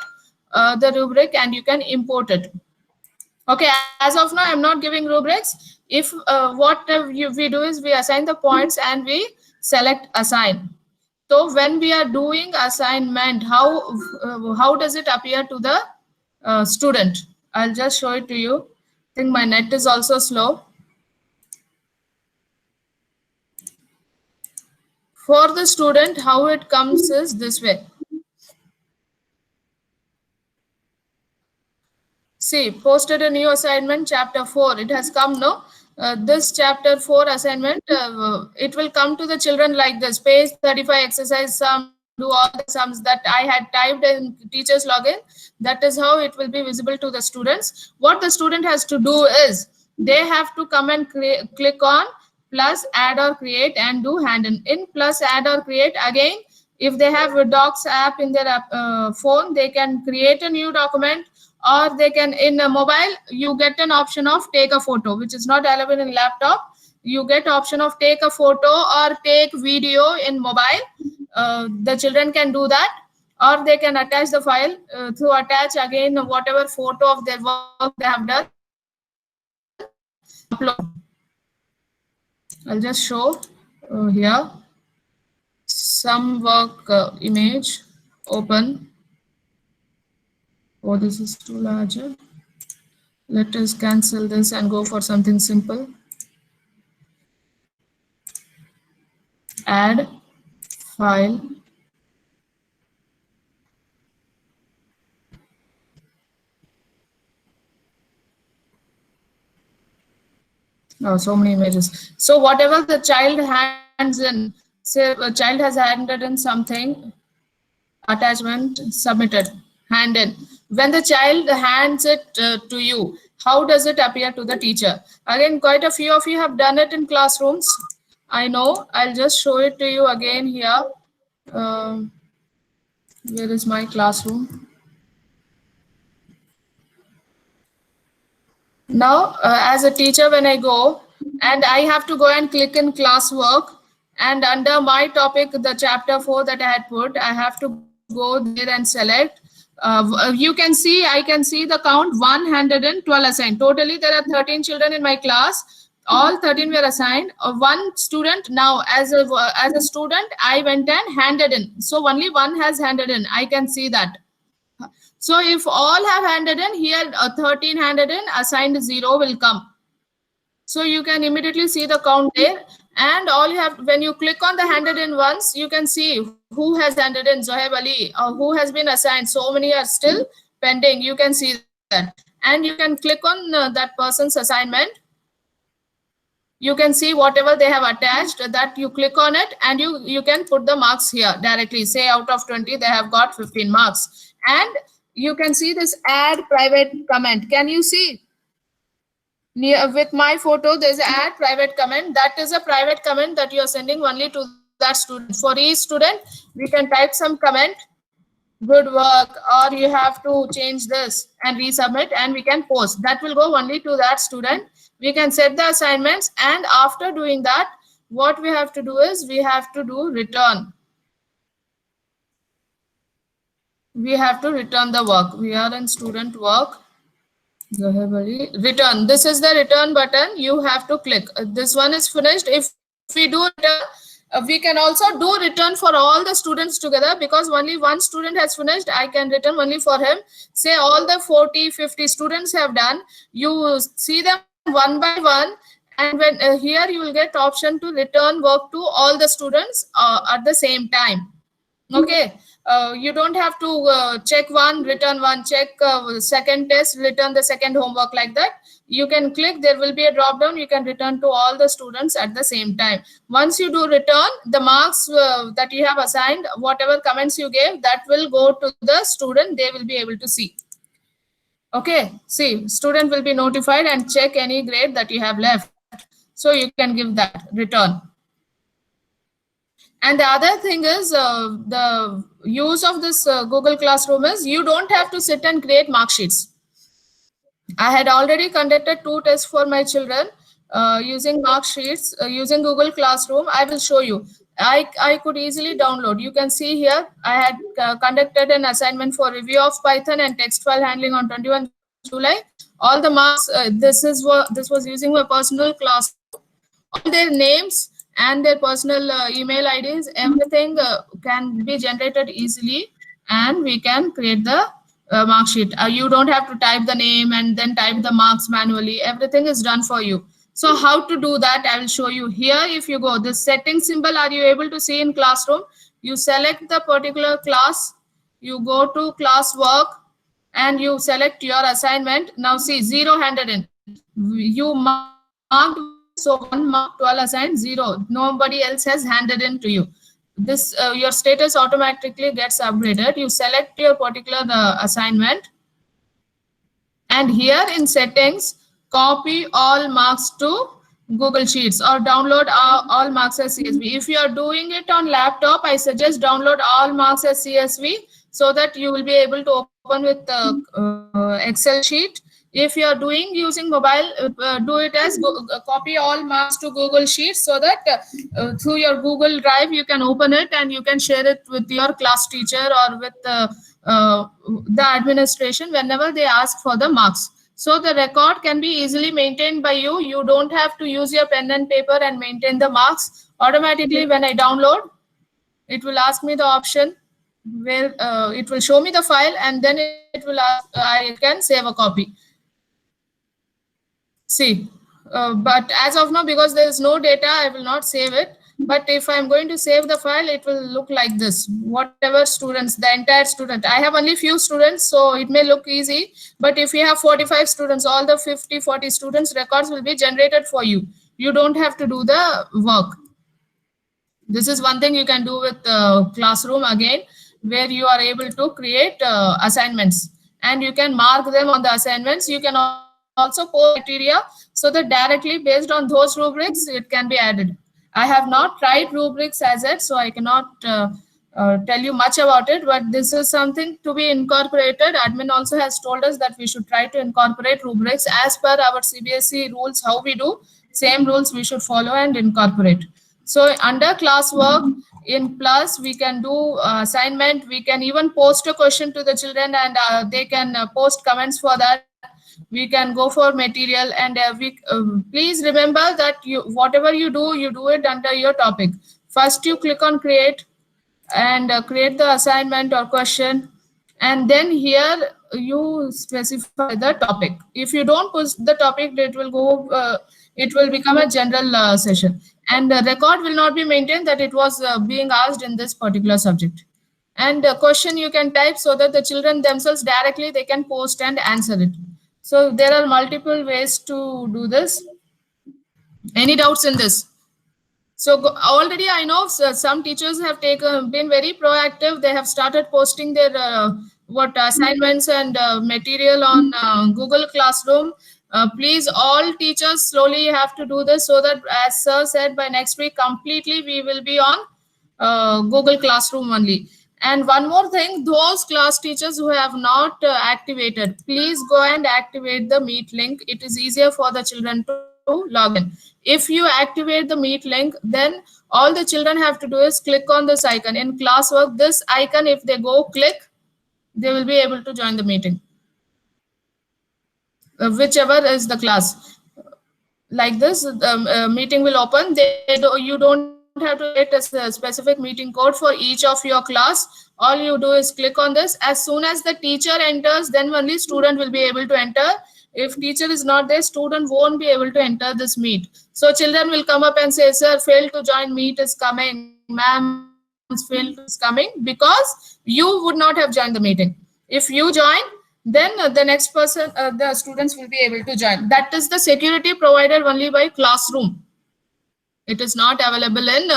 the rubric and you can import it. Okay, as of now I'm not giving rubrics. If what we do is we assign the points and we select assign. So when we are doing assignment, how does it appear to the student? I'll just show it to you. I think my net is also slow. For the student, how it comes is this way. See, posted a new assignment, chapter 4. It has come, no? This chapter 4 assignment, it will come to the children like this. Page 35 exercise sum, do all the sums that I had typed in teacher's login. That is how it will be visible to the students. What the student has to do is, they have to come and click on plus, add or create, and do hand in plus, add or create. Again, if they have a Docs app in their phone, they can create a new document, or they can, in a mobile, you get an option of take a photo, which is not available in laptop. You get option of take a photo or take video in mobile. The children can do that, or they can attach the file to attach again whatever photo of their work they have done. Upload. I'll just show here some work image. Open. Oh, this is too larger. Let us cancel this and go for something simple. Add file. Oh, so many images. So whatever the child hands in, say a child has handed in something, attachment submitted, hand in. When the child hands it to you, how does it appear to the teacher? Again, quite a few of you have done it in classrooms. I know. I'll just show it to you again here. Where is my classroom? Now, as a teacher, when I go and I have to go and click in classwork, and under my topic, the chapter 4 that I had put, I have to go there and select. You can see, I can see the count 112 assigned. Totally, there are 13 children in my class. All 13 were assigned. One student, now as a student, I went and handed in. So only one has handed in. I can see that. So if all have handed in, here 13 handed in, assigned 0 will come. So you can immediately see the count there. And all you have, when you click on the handed in ones, you can see who has handed in, Zohaib Ali, or who has been assigned. So many are still pending. You can see that. And you can click on that person's assignment. You can see whatever they have attached, that you click on it, and you can put the marks here directly. Say out of 20, they have got 15 marks. And you can see this add private comment. Can you see? near with my photo, there's an add private comment. That is a private comment that you are sending only to that student. For each student, we can type some comment, good work, or you have to change this and resubmit, and we can post. That will go only to that student. We can set the assignments, and after doing that, what we have to do is we have to do return. We have to return the work. We are in student work. Return. This is the return button. You have to click. This one is finished. If we do return, we can also do return for all the students together, because only one student has finished. I can return only for him. Say all the 40, 50 students have done. You see them one by one, and when here you will get option to return work to all the students at the same time. Okay. You don't have to check one, return one, check second test, return the second homework, like that. You can click, there will be a drop down, you can return to all the students at the same time. Once you do return, the marks that you have assigned, whatever comments you gave, that will go to the student, they will be able to see. Okay, see, student will be notified and check any grade that you have left. So you can give that return. And the other thing is the use of this Google Classroom is you don't have to sit and create mark sheets. I had already conducted 2 tests for my children using mark sheets, using Google Classroom. I will show you. I could easily download. You can see here, I had conducted an assignment for review of Python and text file handling on 21 July. All the marks, this was using my personal class. All their names and their personal email IDs, everything can be generated easily, and we can create the mark sheet. You don't have to type the name and then type the marks manually. Everything is done for you. So how to do that, I will show you here. If you go, the setting symbol, are you able to see in Classroom? You select the particular class, you go to class work, and you select your assignment. Now see, 0 handed in. You marked, so 1 mark, 12 assigned, 0. Nobody else has handed in to you. This your status automatically gets upgraded. You select your particular assignment, and here in settings, copy all marks to Google Sheets or download all marks as CSV. If you are doing it on laptop, I suggest download all marks as CSV so that you will be able to open with the Excel sheet. If you are doing using mobile, do it as copy all marks to Google Sheets, so that through your Google Drive you can open it and you can share it with your class teacher or with the administration whenever they ask for the marks. So the record can be easily maintained by you. You don't have to use your pen and paper and maintain the marks. Automatically, when I download, it will ask me the option where it will show me the file, and then it will ask, I can save a copy. See, but as of now, because there is no data, I will not save it. But if I'm going to save the file, it will look like this. Whatever students, the entire student. I have only few students, so it may look easy. But if you have 45 students, all the 50, 40 students, records will be generated for you. You don't have to do the work. This is one thing you can do with Classroom again, where you are able to create assignments. And you can mark them on the assignments. You can also post criteria so that directly based on those rubrics, it can be added. I have not tried rubrics as yet, so I cannot tell you much about it, but this is something to be incorporated. Admin also has told us that we should try to incorporate rubrics as per our CBSE rules. How we do, same rules we should follow and incorporate. So under classwork, in Plus, we can do assignment. We can even post a question to the children, and they can post comments for that. We can go for material, and please remember that whatever you do it under your topic. First, you click on create and create the assignment or question, and then here you specify the topic. If you don't push the topic, it will go. It will become a general session, and the record will not be maintained that it was being asked in this particular subject. And the question you can type so that the children themselves directly they can post and answer it. So there are multiple ways to do this. Any doubts in this? So already I know some teachers have been very proactive. They have started posting their assignments and material on Google Classroom. Please, all teachers slowly have to do this so that, as sir said, by next week completely we will be on Google Classroom only. And one more thing, those class teachers who have not activated, please go and activate the Meet link. It is easier for the children to log in. If you activate the Meet link, then all the children have to do is click on this icon. In classwork, this icon, if they go click, they will be able to join the meeting. Whichever is the class. Like this, the meeting will open. You don't have to get a specific meeting code for each of your class. All you do is click on this. As soon as the teacher enters, then only student will be able to enter. If teacher is not there, student won't be able to enter this meet. So children will come up and say, sir, failed to join, meet is coming, ma'am, failed is coming, because you would not have joined the meeting. If you join, then the next person, the students will be able to join. That is the security provided only by Classroom. It is not available in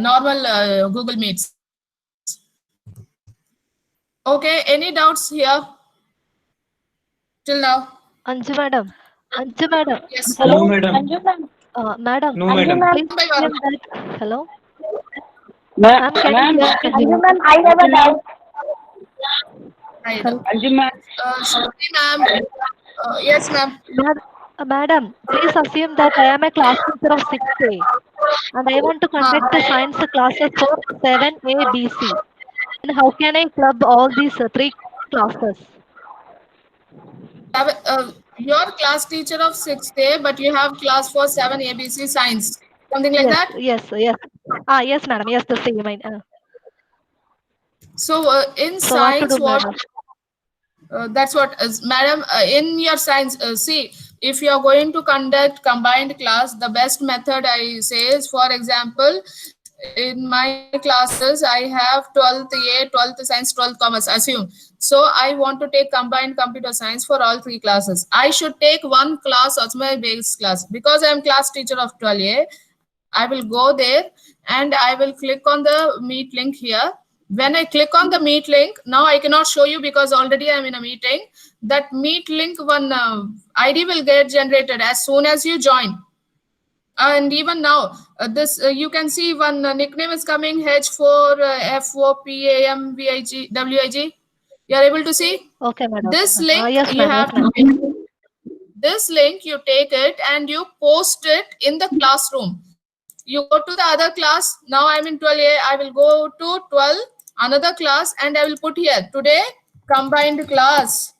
normal Google Meets. Okay, any doubts here till now? Anju madam. Anju madam. Yes. Hello. No, madam. Anju ma'am. Madam. No, madam. Please assume that. Hello. Ma'am, Can you hear me? Anju ma'am, I have a doubt. Right. Anju ma'am. Shruti ma'am. Yes, ma'am. Madam, please assume that I am a class teacher of 6A and I want to conduct the science classes for 7A, B, C. And how can I club all these three classes? You're class teacher of 6th day, but you have class for 7 ABC science. Something like that? Yes. Yes, madam. Yes, the same. So in So what to science, do, what? madam? That's what, madam, in your science, see, if you are going to conduct combined class, the best method I say is, for example, in my classes, I have 12th A, 12th science, 12th commerce, assume. So I want to take combined computer science for all three classes. I should take one class as my base class. Because I am class teacher of 12A, I will go there and I will click on the Meet link here. When I click on the Meet link, now I cannot show you because already I'm in a meeting. That Meet link one ID will get generated as soon as you join. And even now, this you can see one nickname is coming, H4FOPAMVIG. You are able to see? Okay, madam. This link, Yes, you ma'am. have to take. This link, you take it and you post it in the classroom. You go to the other class. Now I'm in 12A. I will go to 12, another class, and I will put here today combined class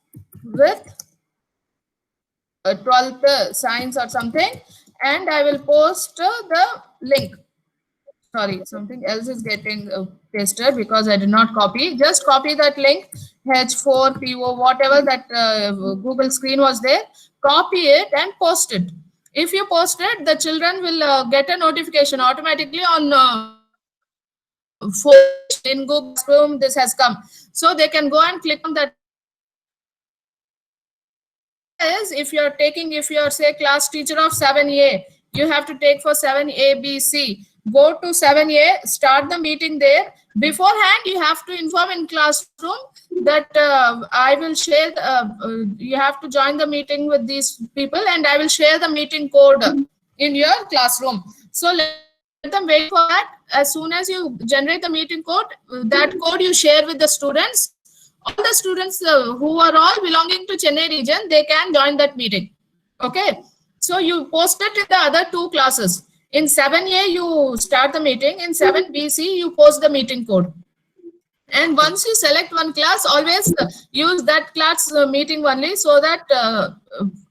with 12th science or something, and I will post the link. Sorry, something else is getting pasted because I did not copy. Just copy that link, H4PO, whatever that Google screen was there. Copy it and post it. If you post it, the children will get a notification automatically on in Google Classroom. This has come, so they can go and click on that. Is if you are say class teacher of 7A, you have to take for 7A, B, C. Go to 7A, start the meeting there. Beforehand, you have to inform in classroom that I will share, you have to join the meeting with these people and I will share the meeting code in your classroom. So let them wait for that. As soon as you generate the meeting code, that code you share with the students. All the students who are all belonging to Chennai region, they can join that meeting. Okay. So you post it in the other two classes. In 7A, you start the meeting. In 7BC, you post the meeting code. And once you select one class, always use that class meeting only so that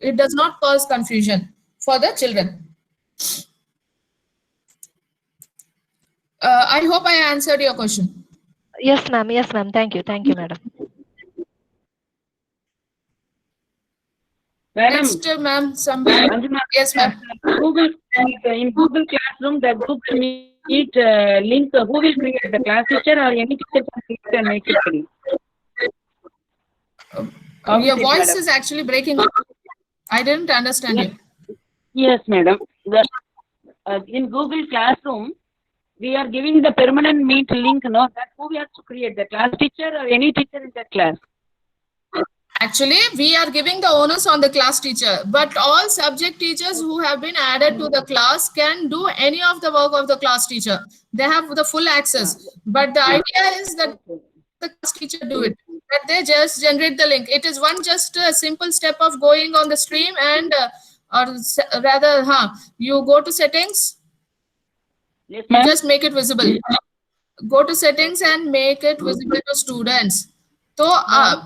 it does not cause confusion for the children. I hope I answered your question. Yes, ma'am. Yes, ma'am. Thank you. Thank you, madam. Madam. Next, ma'am. Yes, ma'am. In Google Classroom, the Google Meet link, who will create the class teacher or any teacher can create and make it free? Your voice is actually breaking. I didn't understand you. Yes, madam. In Google Classroom, we are giving the permanent Meet link, no? That who we have to create, the class teacher or any teacher in that class? Actually, we are giving the onus on the class teacher, but all subject teachers who have been added to the class can do any of the work of the class teacher. They have the full access. But the idea is that the class teacher do it, that they just generate the link. It is just a simple step of going on the stream and you go to settings. Yes, You just make it visible. Go to settings and make it visible to students. So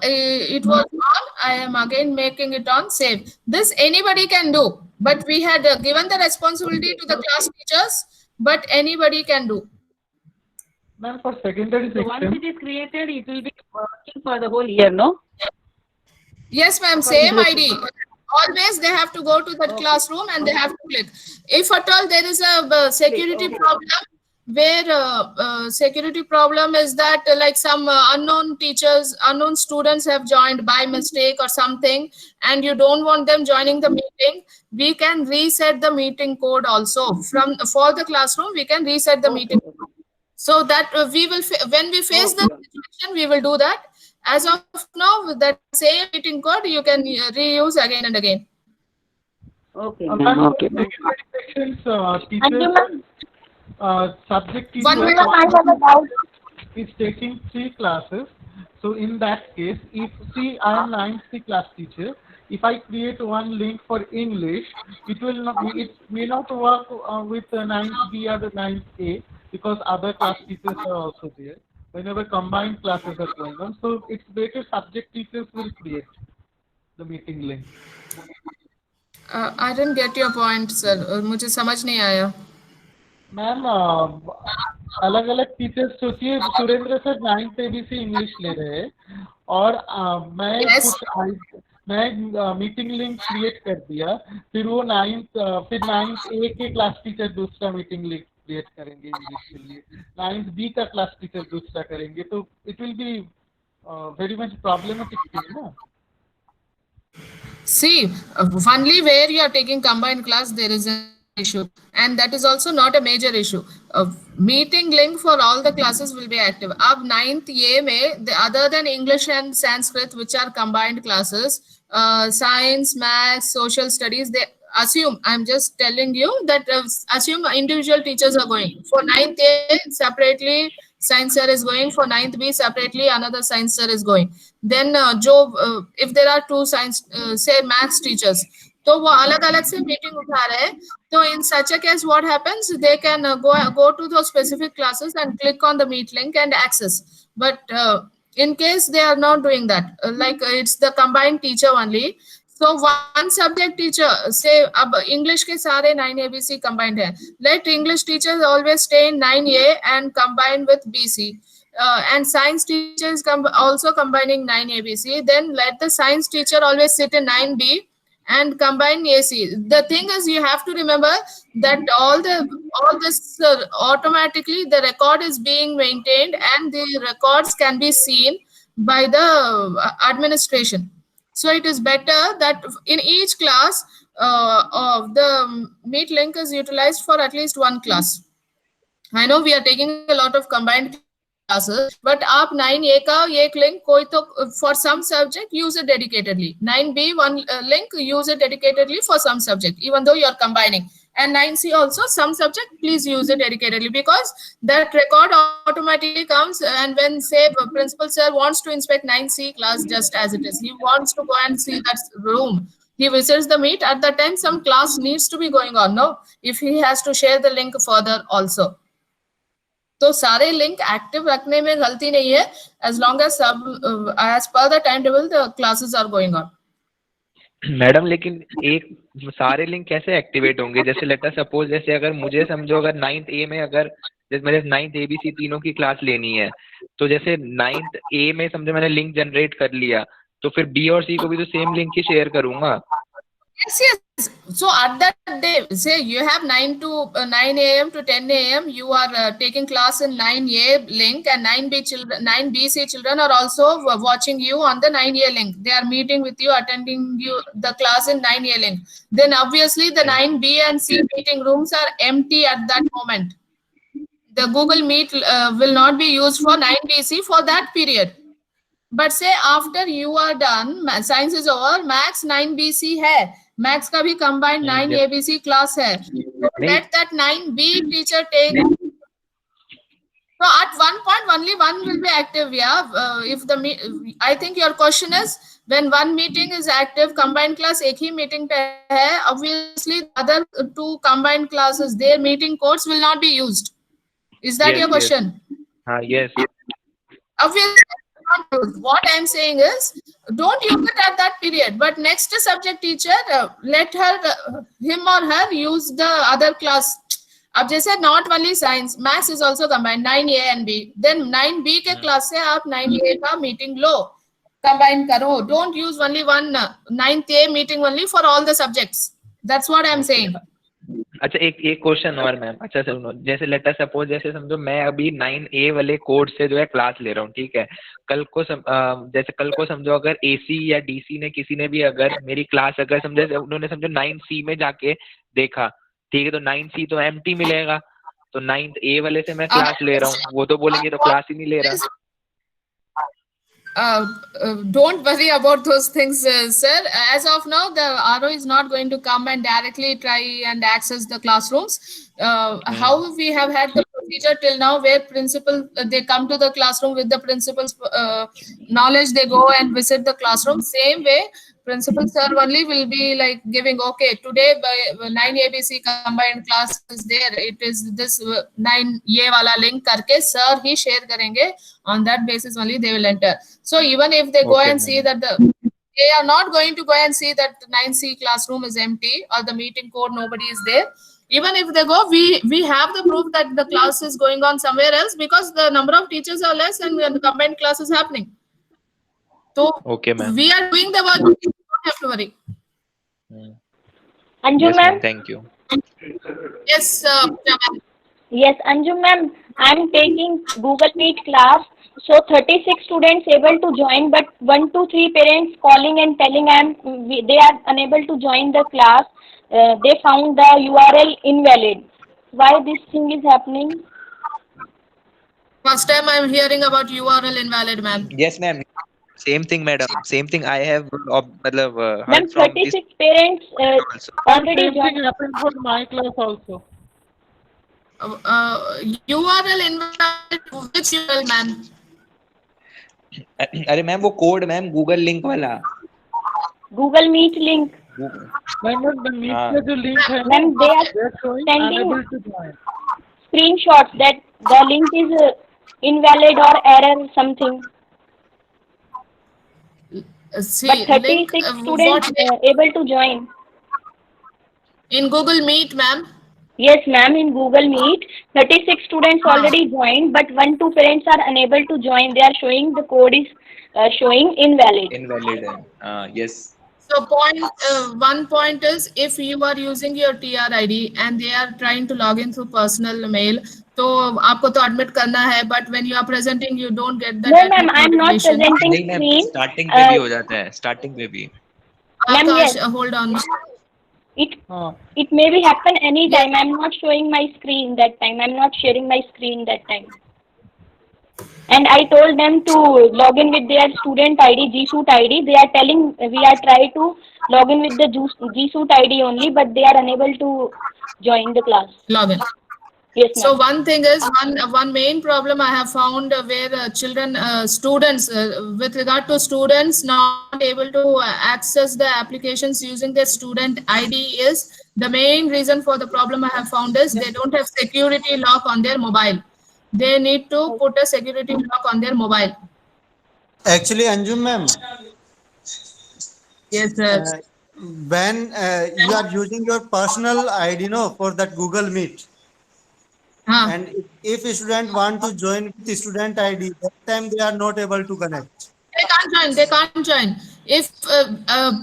it was on. I am again making it on. Save. This anybody can do, but we had given the responsibility to the class teachers. But anybody can do. Ma'am, for secondary So once section, it is created, it will be working for the whole year, no? Yes, ma'am. Same ID. Always they have to go to that classroom and they have to click. If at all there is a security problem, where security problem is that like some unknown teachers, unknown students have joined by mistake or something, and you don't want them joining the meeting, we can reset the meeting code also. For the classroom, we can reset the meeting code. So that we will, when we face the situation, we will do that. As of now, with that same meeting code, you can reuse again and again. Okay. ma'am, for secondary sections, teachers, subject teacher is taking 3 classes. So in that case, if I am 9th C class teacher, if I create one link for English, it may not work with 9th B or the 9th A, because other class teachers are also there. Whenever combined classes are going on, so it's better subject teachers will create the meeting link. I didn't get your point, sir. मुझे समझ नहीं आया. Ma'am अलग अलग teachers सोचिए, Surendra sir 9th ABC English ले रहे हैं और मैं मीटिंग लिंक क्रिएट कर दिया, फिर वो 9th A के क्लास टीचर दूसरा मीटिंग लिंक क्रिएट करेंगे इंग्लिश के लिए, 9th B का क्लास टीचर दूसरा करेंगे, तो it will be very much problematic ना. See, only where you are taking combined class, there is an issue, and that is also not a major issue. Meeting link for all the classes will be active. Ab 9th A mein, other than English and Sanskrit, which are combined classes, science, maths, social studies, they assume, I'm just telling you that assume individual teachers are going. For 9th A, separately science sir is going. For 9th B, separately another science sir is going. Then if there are 2 science, say maths teachers, तो वो अलग अलग से meeting उठा रहे हैं. तो in such a case, what happens? They can go to those specific classes and click on the meet link and access. But in case they are not doing that, like it's the combined teacher only. So one subject teacher, say अब English के सारे 9 ABC combined है. Let English teachers always stay in 9A and combine with BC. And science teachers also combining 9 ABC. Then let the science teacher always sit in 9B and combine AC. The thing is, you have to remember that all this automatically the record is being maintained and the records can be seen by the administration. So it is better that in each class the meet link is utilized for at least one class. I know we are taking a lot of combined classes, but आप 9A का एक link कोई तो for some subject use it dedicatedly. 9B one link use it dedicatedly for some subject, even though you are combining. And 9C also some subject please use it dedicatedly, because that record automatically comes. And when say principal sir wants to inspect 9C class just as it is, he wants to go and see that room, he visits the meet. At that time some class needs to be going on, no, if he has to share the link further also. तो सारे link active रखने में गलती नहीं है, as long as as per the timetable the classes are going on. Madam लेकिन एक सारे लिंक कैसे एक्टिवेट होंगे? जैसे लेट अस सपोज, जैसे अगर मुझे समझो अगर 9th A में अगर जैसे मैंने 9th ABC तीनों की क्लास लेनी है, तो जैसे 9th A में समझो मैंने लिंक जनरेट कर लिया, तो फिर B और C को भी तो सेम लिंक ही शेयर करूंगा. Yes. So at that day, say you have 9 a.m. to 10 a.m. You are taking class in 9A link, and 9BC children are also watching you on the 9A link. They are meeting with you, attending the class in 9A link. Then obviously the 9B and C meeting rooms are empty at that moment. The Google Meet will not be used for 9BC for that period. but say after you are done, science is over, max 9BC है, max का भी combined 9ABC class है. So let that 9B teacher take. So at one point only one will be active, yeah. If the I think your question is when one meeting is active, combined class एक ही meeting पे है, obviously other two combined classes, their meeting codes will not be used. Is that your question? Yes. Obviously, what I'm saying is, don't use it at that period. But next subject teacher, let him or her use the other class. अब जैसे not only science, maths is also combined 9A and B. Then 9B के class से आप 9A का meeting लो, combine करो. Don't use only one 9th A meeting only for all the subjects. That's what I'm saying. अच्छा एक question और ma'am. अच्छा सुनो, जैसे लेट अस सपोज जैसे समझो मैं अभी 9A वाले कोड से जो है क्लास ले रहा हूँ, ठीक है. जैसे कल को समझो अगर AC या DC ने किसी ने भी अगर मेरी क्लास अगर समझो उन्होंने समझो 9C में जाके देखा, ठीक है, तो 9C तो एम्प्टी मिलेगा. तो 9A वाले से मैं क्लास ले रहा हूँ, वो तो बोलेंगे तो क्लास ही नहीं ले रहा. Don't worry about those things, sir. As of now, the RO is not going to come and directly try and access the classrooms. How we have had the procedure till now, where principal they come to the classroom with the principal's knowledge, they go and visit the classroom. Same way, principal sir only will be like giving, okay, today by 9ABC combined class is there. It is this 9A wala link करके sir ही share करेंगे. On that basis only they will enter. So even if they go and see that they are not going to go and see that 9C classroom is empty or the meeting code nobody is there. Even if they go, we have the proof that the class is going on somewhere else because the number of teachers are less and the combined class is happening. So okay, ma'am. We are doing the work. You don't have to worry. Anju Yes, ma'am. Thank you. Yes, Yes, Anju ma'am. I'm taking Google Meet class. So 36 students able to join, but 1 to 3 parents calling and telling they are unable to join the class. They found the URL invalid. Why this thing is happening? First time I'm hearing about URL invalid, ma'am. Yes, ma'am. Same thing, madam. Same thing I have Ma'am, 36 parents already Same thing joined. happened for my class also. URL invalid, which URL, ma'am? अरे ma'am वो code ma'am Google link वाला. Google Meet link. Ma'am, the Meet का जो link है, Ma'am, they are showing sending unable to join. screenshots that the link is invalid or error something. See, But 36 link, students able to join. In Google Meet, ma'am. Yes, ma'am, in Google Meet, 36 students already joined, but 1 2 parents are unable to join. They are showing the code is showing invalid. Invalid. Yes. So one point is if you are using your TR ID and they are trying to log in through personal mail, तो आपको तो admit करना है, but when you are presenting, you don't get that. No, ma'am, I am not presenting नहीं ma'am, screen. Starting पे भी हो जाता है, स्टार्टिंग पे भी. Ma'am, yes. Hold on. It may be happen any time. I'm not showing my screen that time. I'm not sharing my screen that time. And I told them to log in with their student ID, G-Suite ID. They are telling we are trying to log in with the G-Suite ID only, but they are unable to join the class. Log in. Yes, so one thing is one main problem I have found where students with regard to students not able to access the applications using their student ID is the main reason for the problem I have found is they don't have security lock on their mobile. They need to put a security lock on their mobile. Actually, Anju ma'am. Yes, sir. When you are using your personal ID, for that Google Meet. And if a student want to join with the student ID, that time they are not able to connect. They can't join. If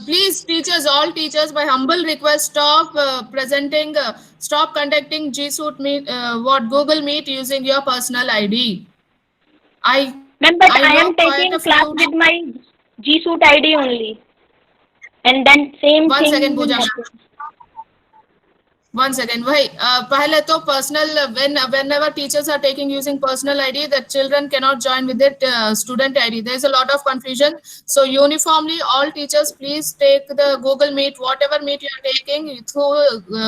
please teachers, all teachers, by humble request, stop stop conducting G-Suite Meet, Google Meet using your personal ID. Ma'am, but I am taking class with my G-Suite ID only. And then same One thing. second, Pooja. One second. Why? पहले तो personal whenever teachers are taking using personal ID, the children cannot join with their student ID. There is a lot of confusion. So uniformly, all teachers please take the Google Meet, whatever Meet you are taking through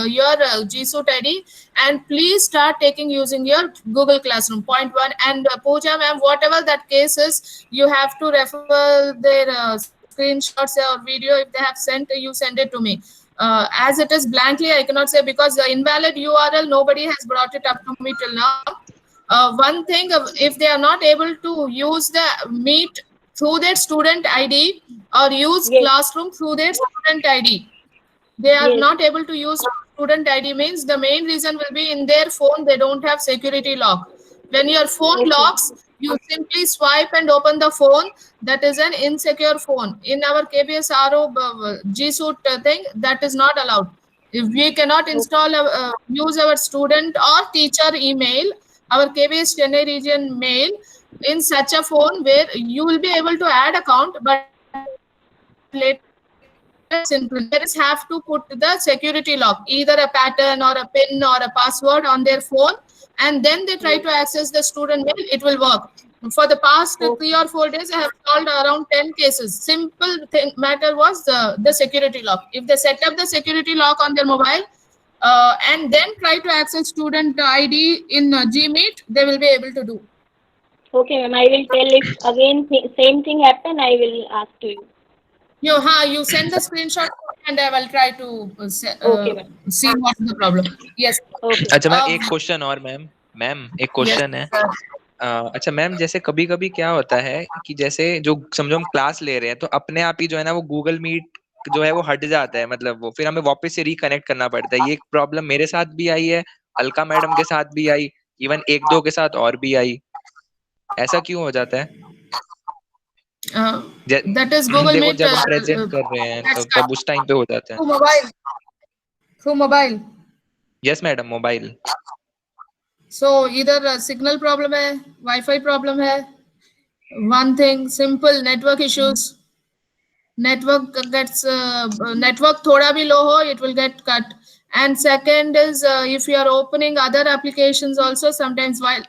your G Suite ID, and please start taking using your Google Classroom. Point one. And Pooja ma'am, whatever that case is, you have to refer their screenshots or video. If they have sent, you send it to me. As it is blankly, I cannot say, because the invalid URL, nobody has brought it up to me till now. One thing, if they are not able to use the Meet through their student ID or use Classroom through their student ID, they are not able to use student ID, means the main reason will be in their phone, they don't have security lock. When your phone locks, you simply swipe and open the phone. That is an insecure phone. In our KBS RO G Suite thing, that is not allowed. If we cannot install, use our student or teacher email, our KBS Chennai region mail in such a phone where you will be able to add account, but later parents have to put the security lock, either a pattern or a pin or a password on their phone, and then they try to access the student mail. It will work. For the past 3 or 4 days, I have solved around 10 cases. Simple matter was the security lock. If they set up the security lock on their mobile and then try to access student ID in Gmeet, they will be able to do. Okay, ma'am. I will tell if again same thing happen. I will ask to you. You send the screenshot and I will try to see what's the problem. Yes. Okay. अच्छा ma'am एक question और ma'am एक question है। अच्छा ma'am, जैसे कभी कभी क्या होता है कि जैसे जो समझो हम क्लास ले रहे हैं तो अपने आप ही जो है ना वो गूगल मीट जो है वो हट जाता है, मतलब वो फिर हमें वापस से रिकनेक्ट करना पड़ता है। ये एक प्रॉब्लम मेरे साथ भी आई है, अलका मैडम के साथ भी आई, इवन 1-2 के साथ और भी आई। ऐसा क्यों हो जाता है? That is Google Meet. जब हम प्रेजेंट कर रहे हैं तो तब उस टाइम पे हो जाता है। Through mobile. Yes madam, mobile. So either signal problem है, Wi-Fi problem है. One thing, simple network issues. Network gets network thoda bhi low ho, it will get cut. And second is if you are opening other applications also, sometimes while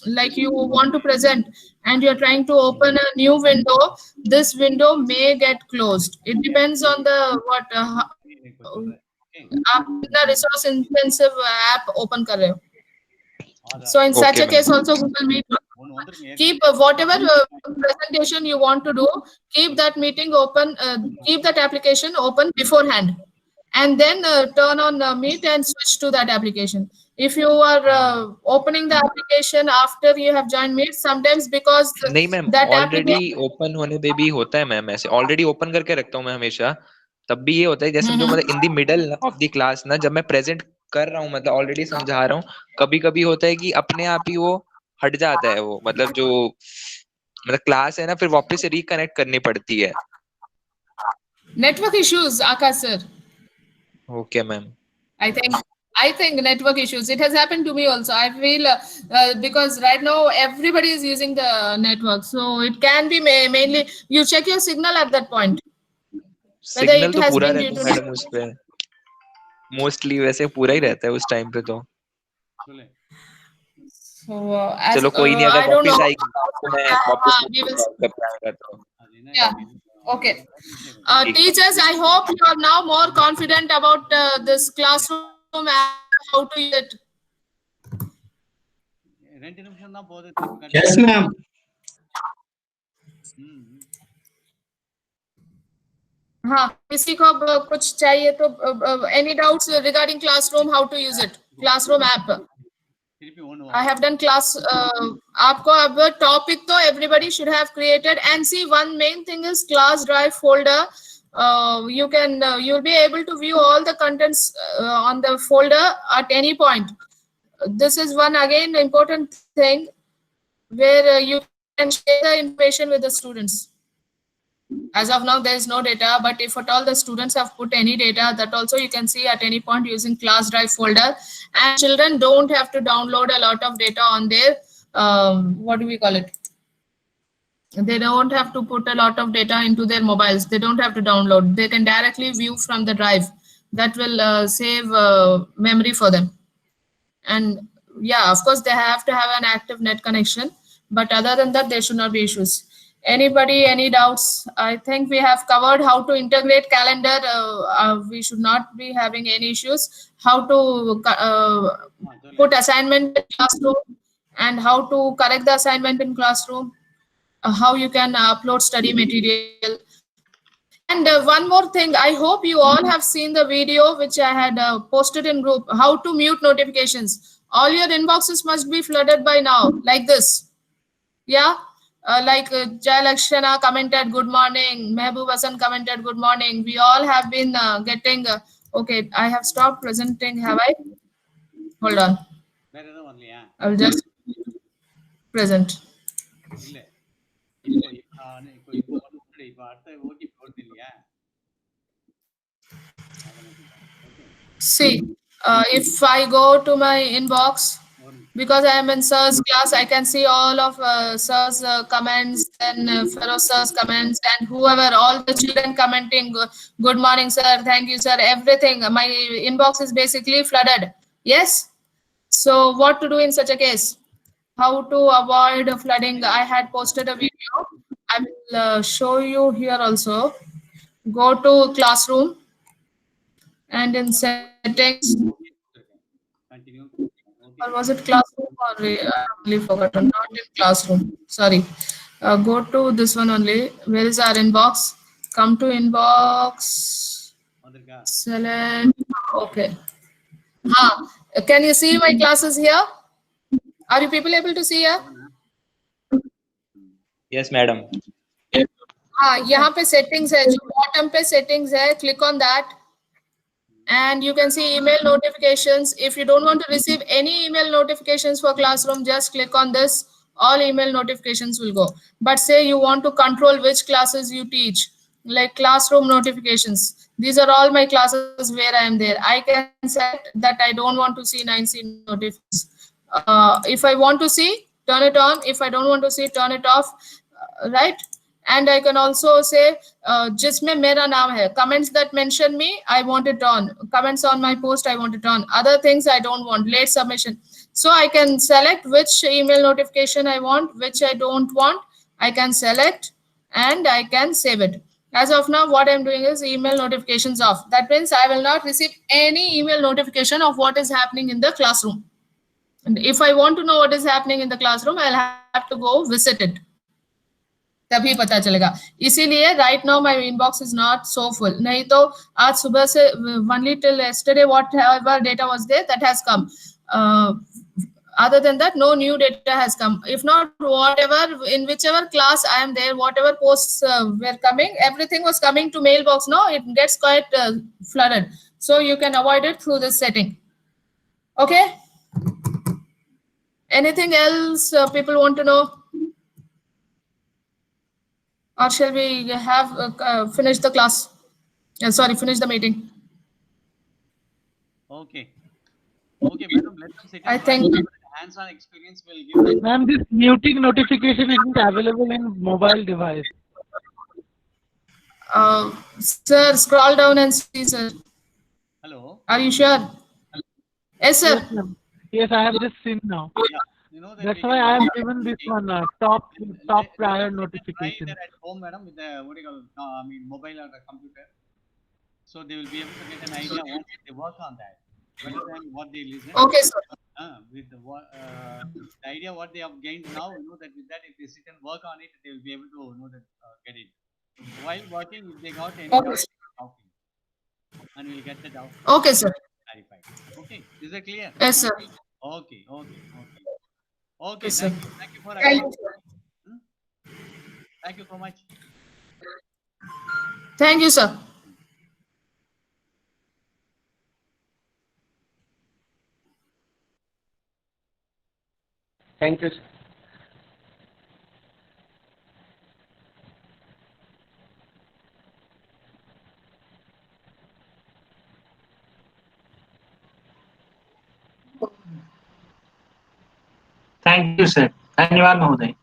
like you want to present and you are trying to open a new window, this window may get closed. It depends on the what आप कितना resource intensive app open कर रहे हो. So in such a case also Google Meet, keep whatever presentation you want to do, keep that meeting open, keep that application open beforehand, and then turn on Meet and switch to that application. If you are opening the application after you have joined Meet, sometimes because नहीं ma'am, already open होने पे भी होता है ma'am, ऐसे already open करके रखता हूँ मैं हमेशा, तब भी ये होता है जैसे जो मतलब in the middle of the class ना, जब मैं प्रेजेंट कर रहा हूँ मतलब ऑलरेडी समझा रहा हूँ, कभी कभी होता है कि अपने आप ही वो हट जाता है, वो मतलब जो मतलब क्लास है ना फिर वापस से रिकनेक्ट करनी पड़ती है। Network issues Akash sir. Okay ma'am. I think network issues. It has happened to me also. I feel because right now everybody is using the network, so it can be mainly you check your signal at that point. Signal तो पूरा रहता है madam उस पे, mostly वैसे पूरा ही रहता है उस टाइम पे तो। चलो कोई नहीं, अगर वापस आएगी तो मैं वापस करता हूं। Yeah. Okay. Teachers, I hope you are now more confident about this classroom and how to use it. Yes, ma'am. हाँ, किसी को कुछ चाहिए तो any doubts regarding classroom, how to use it, classroom app? I have done class. आपको अब topic तो everybody should have created, and see one main thing is class drive folder. You can you'll be able to view all the contents on the folder at any point. This is one again important thing where you can share the information with the students. As of now, there is no data, but if at all the students have put any data, that also you can see at any point using class drive folder. And children don't have to download a lot of data on their, what do we call it? They don't have to put a lot of data into their mobiles. They don't have to download. They can directly view from the drive. That will save memory for them. And yeah, of course, they have to have an active net connection. But other than that, there should not be issues. Anybody, any doubts? I think we have covered how to integrate calendar. We should not be having any issues. How to put assignment in classroom and how to correct the assignment in classroom. How you can upload study material. And one more thing, I hope you all have seen the video which I had posted in group, how to mute notifications. All your inboxes must be flooded by now, like this. Yeah, like Jai Lakshana commented good morning, Mehboob Hasan commented good morning. We all have been getting, okay, I have stopped presenting, have I? Hold on. I will just present. See, if I go to my inbox, because I am in sir's class, I can see all of sir's comments and Feroz sir's comments and whoever, all the children commenting, good morning sir, thank you sir, everything. My inbox is basically flooded. Yes? So what to do in such a case? How to avoid flooding? I had posted a video. I will show you here also. Go to classroom and in settings. Or was it classroom or I only forgotten? Not in classroom. Sorry. Go to this one only. Where is our inbox? Come to inbox. Select. Okay. Can you see my classes here? Are you people able to see here? Yes, madam. यहाँ पे settings है, जो bottom पे settings है, click on that. And you can see email notifications. If you don't want to receive any email notifications for classroom, just click on this. All email notifications will go. But say you want to control which classes you teach, like classroom notifications. These are all my classes where I am there. I can set that I don't want to see 9C notifications. If I want to see, turn it on. If I don't want to see, turn it off. Right? And I can also say, जिसमें मेरा नाम है, comments that mention me, I want it on. Comments on my post, I want it on. Other things I don't want, late submission. So I can select which email notification I want, which I don't want. I can select and I can save it. As of now, what I'm doing is email notifications off. That means I will not receive any email notification of what is happening in the classroom. And if I want to know what is happening in the classroom, I'll have to go visit it. तभी पता चलेगा. इसीलिए right now my inbox is not so full. नहीं तो आज सुबह से only till yesterday whatever data was there that has come. Other than that, no new data has come. If not, whatever in whichever class I am there, whatever posts were coming, everything was coming to mailbox. No, it gets quite flooded. So you can avoid it through this setting. Okay. Anything else people want to know? Or shall we have finish the class? Sorry, finish the meeting. Okay. Okay, madam, let us sit. I think hands-on experience will give. Ma'am, this muting notification isn't available in mobile device. Sir, scroll down and see, sir. Hello. Are you sure? Yes, sir. Yes, I have just seen now. Yeah. You know that that's why I have given this one top prior notification. At home, madam, with the what do you call, mobile or the computer, so they will be able to get an idea once they work on that, rather than what they listen. Okay, sir. With the idea what they have gained now, you know that with that, if they sit and work on it, they will be able to know that get it. While working, if they got any doubt, and we'll get the doubt. Okay, sir. Clarified. Okay, is that clear? Yes, sir. Okay. Okay, Yes, thank sir. you. Thank you for Thank you so much. Thank you, sir. Thank you. Thank you, sir. धन्यवाद महोदय.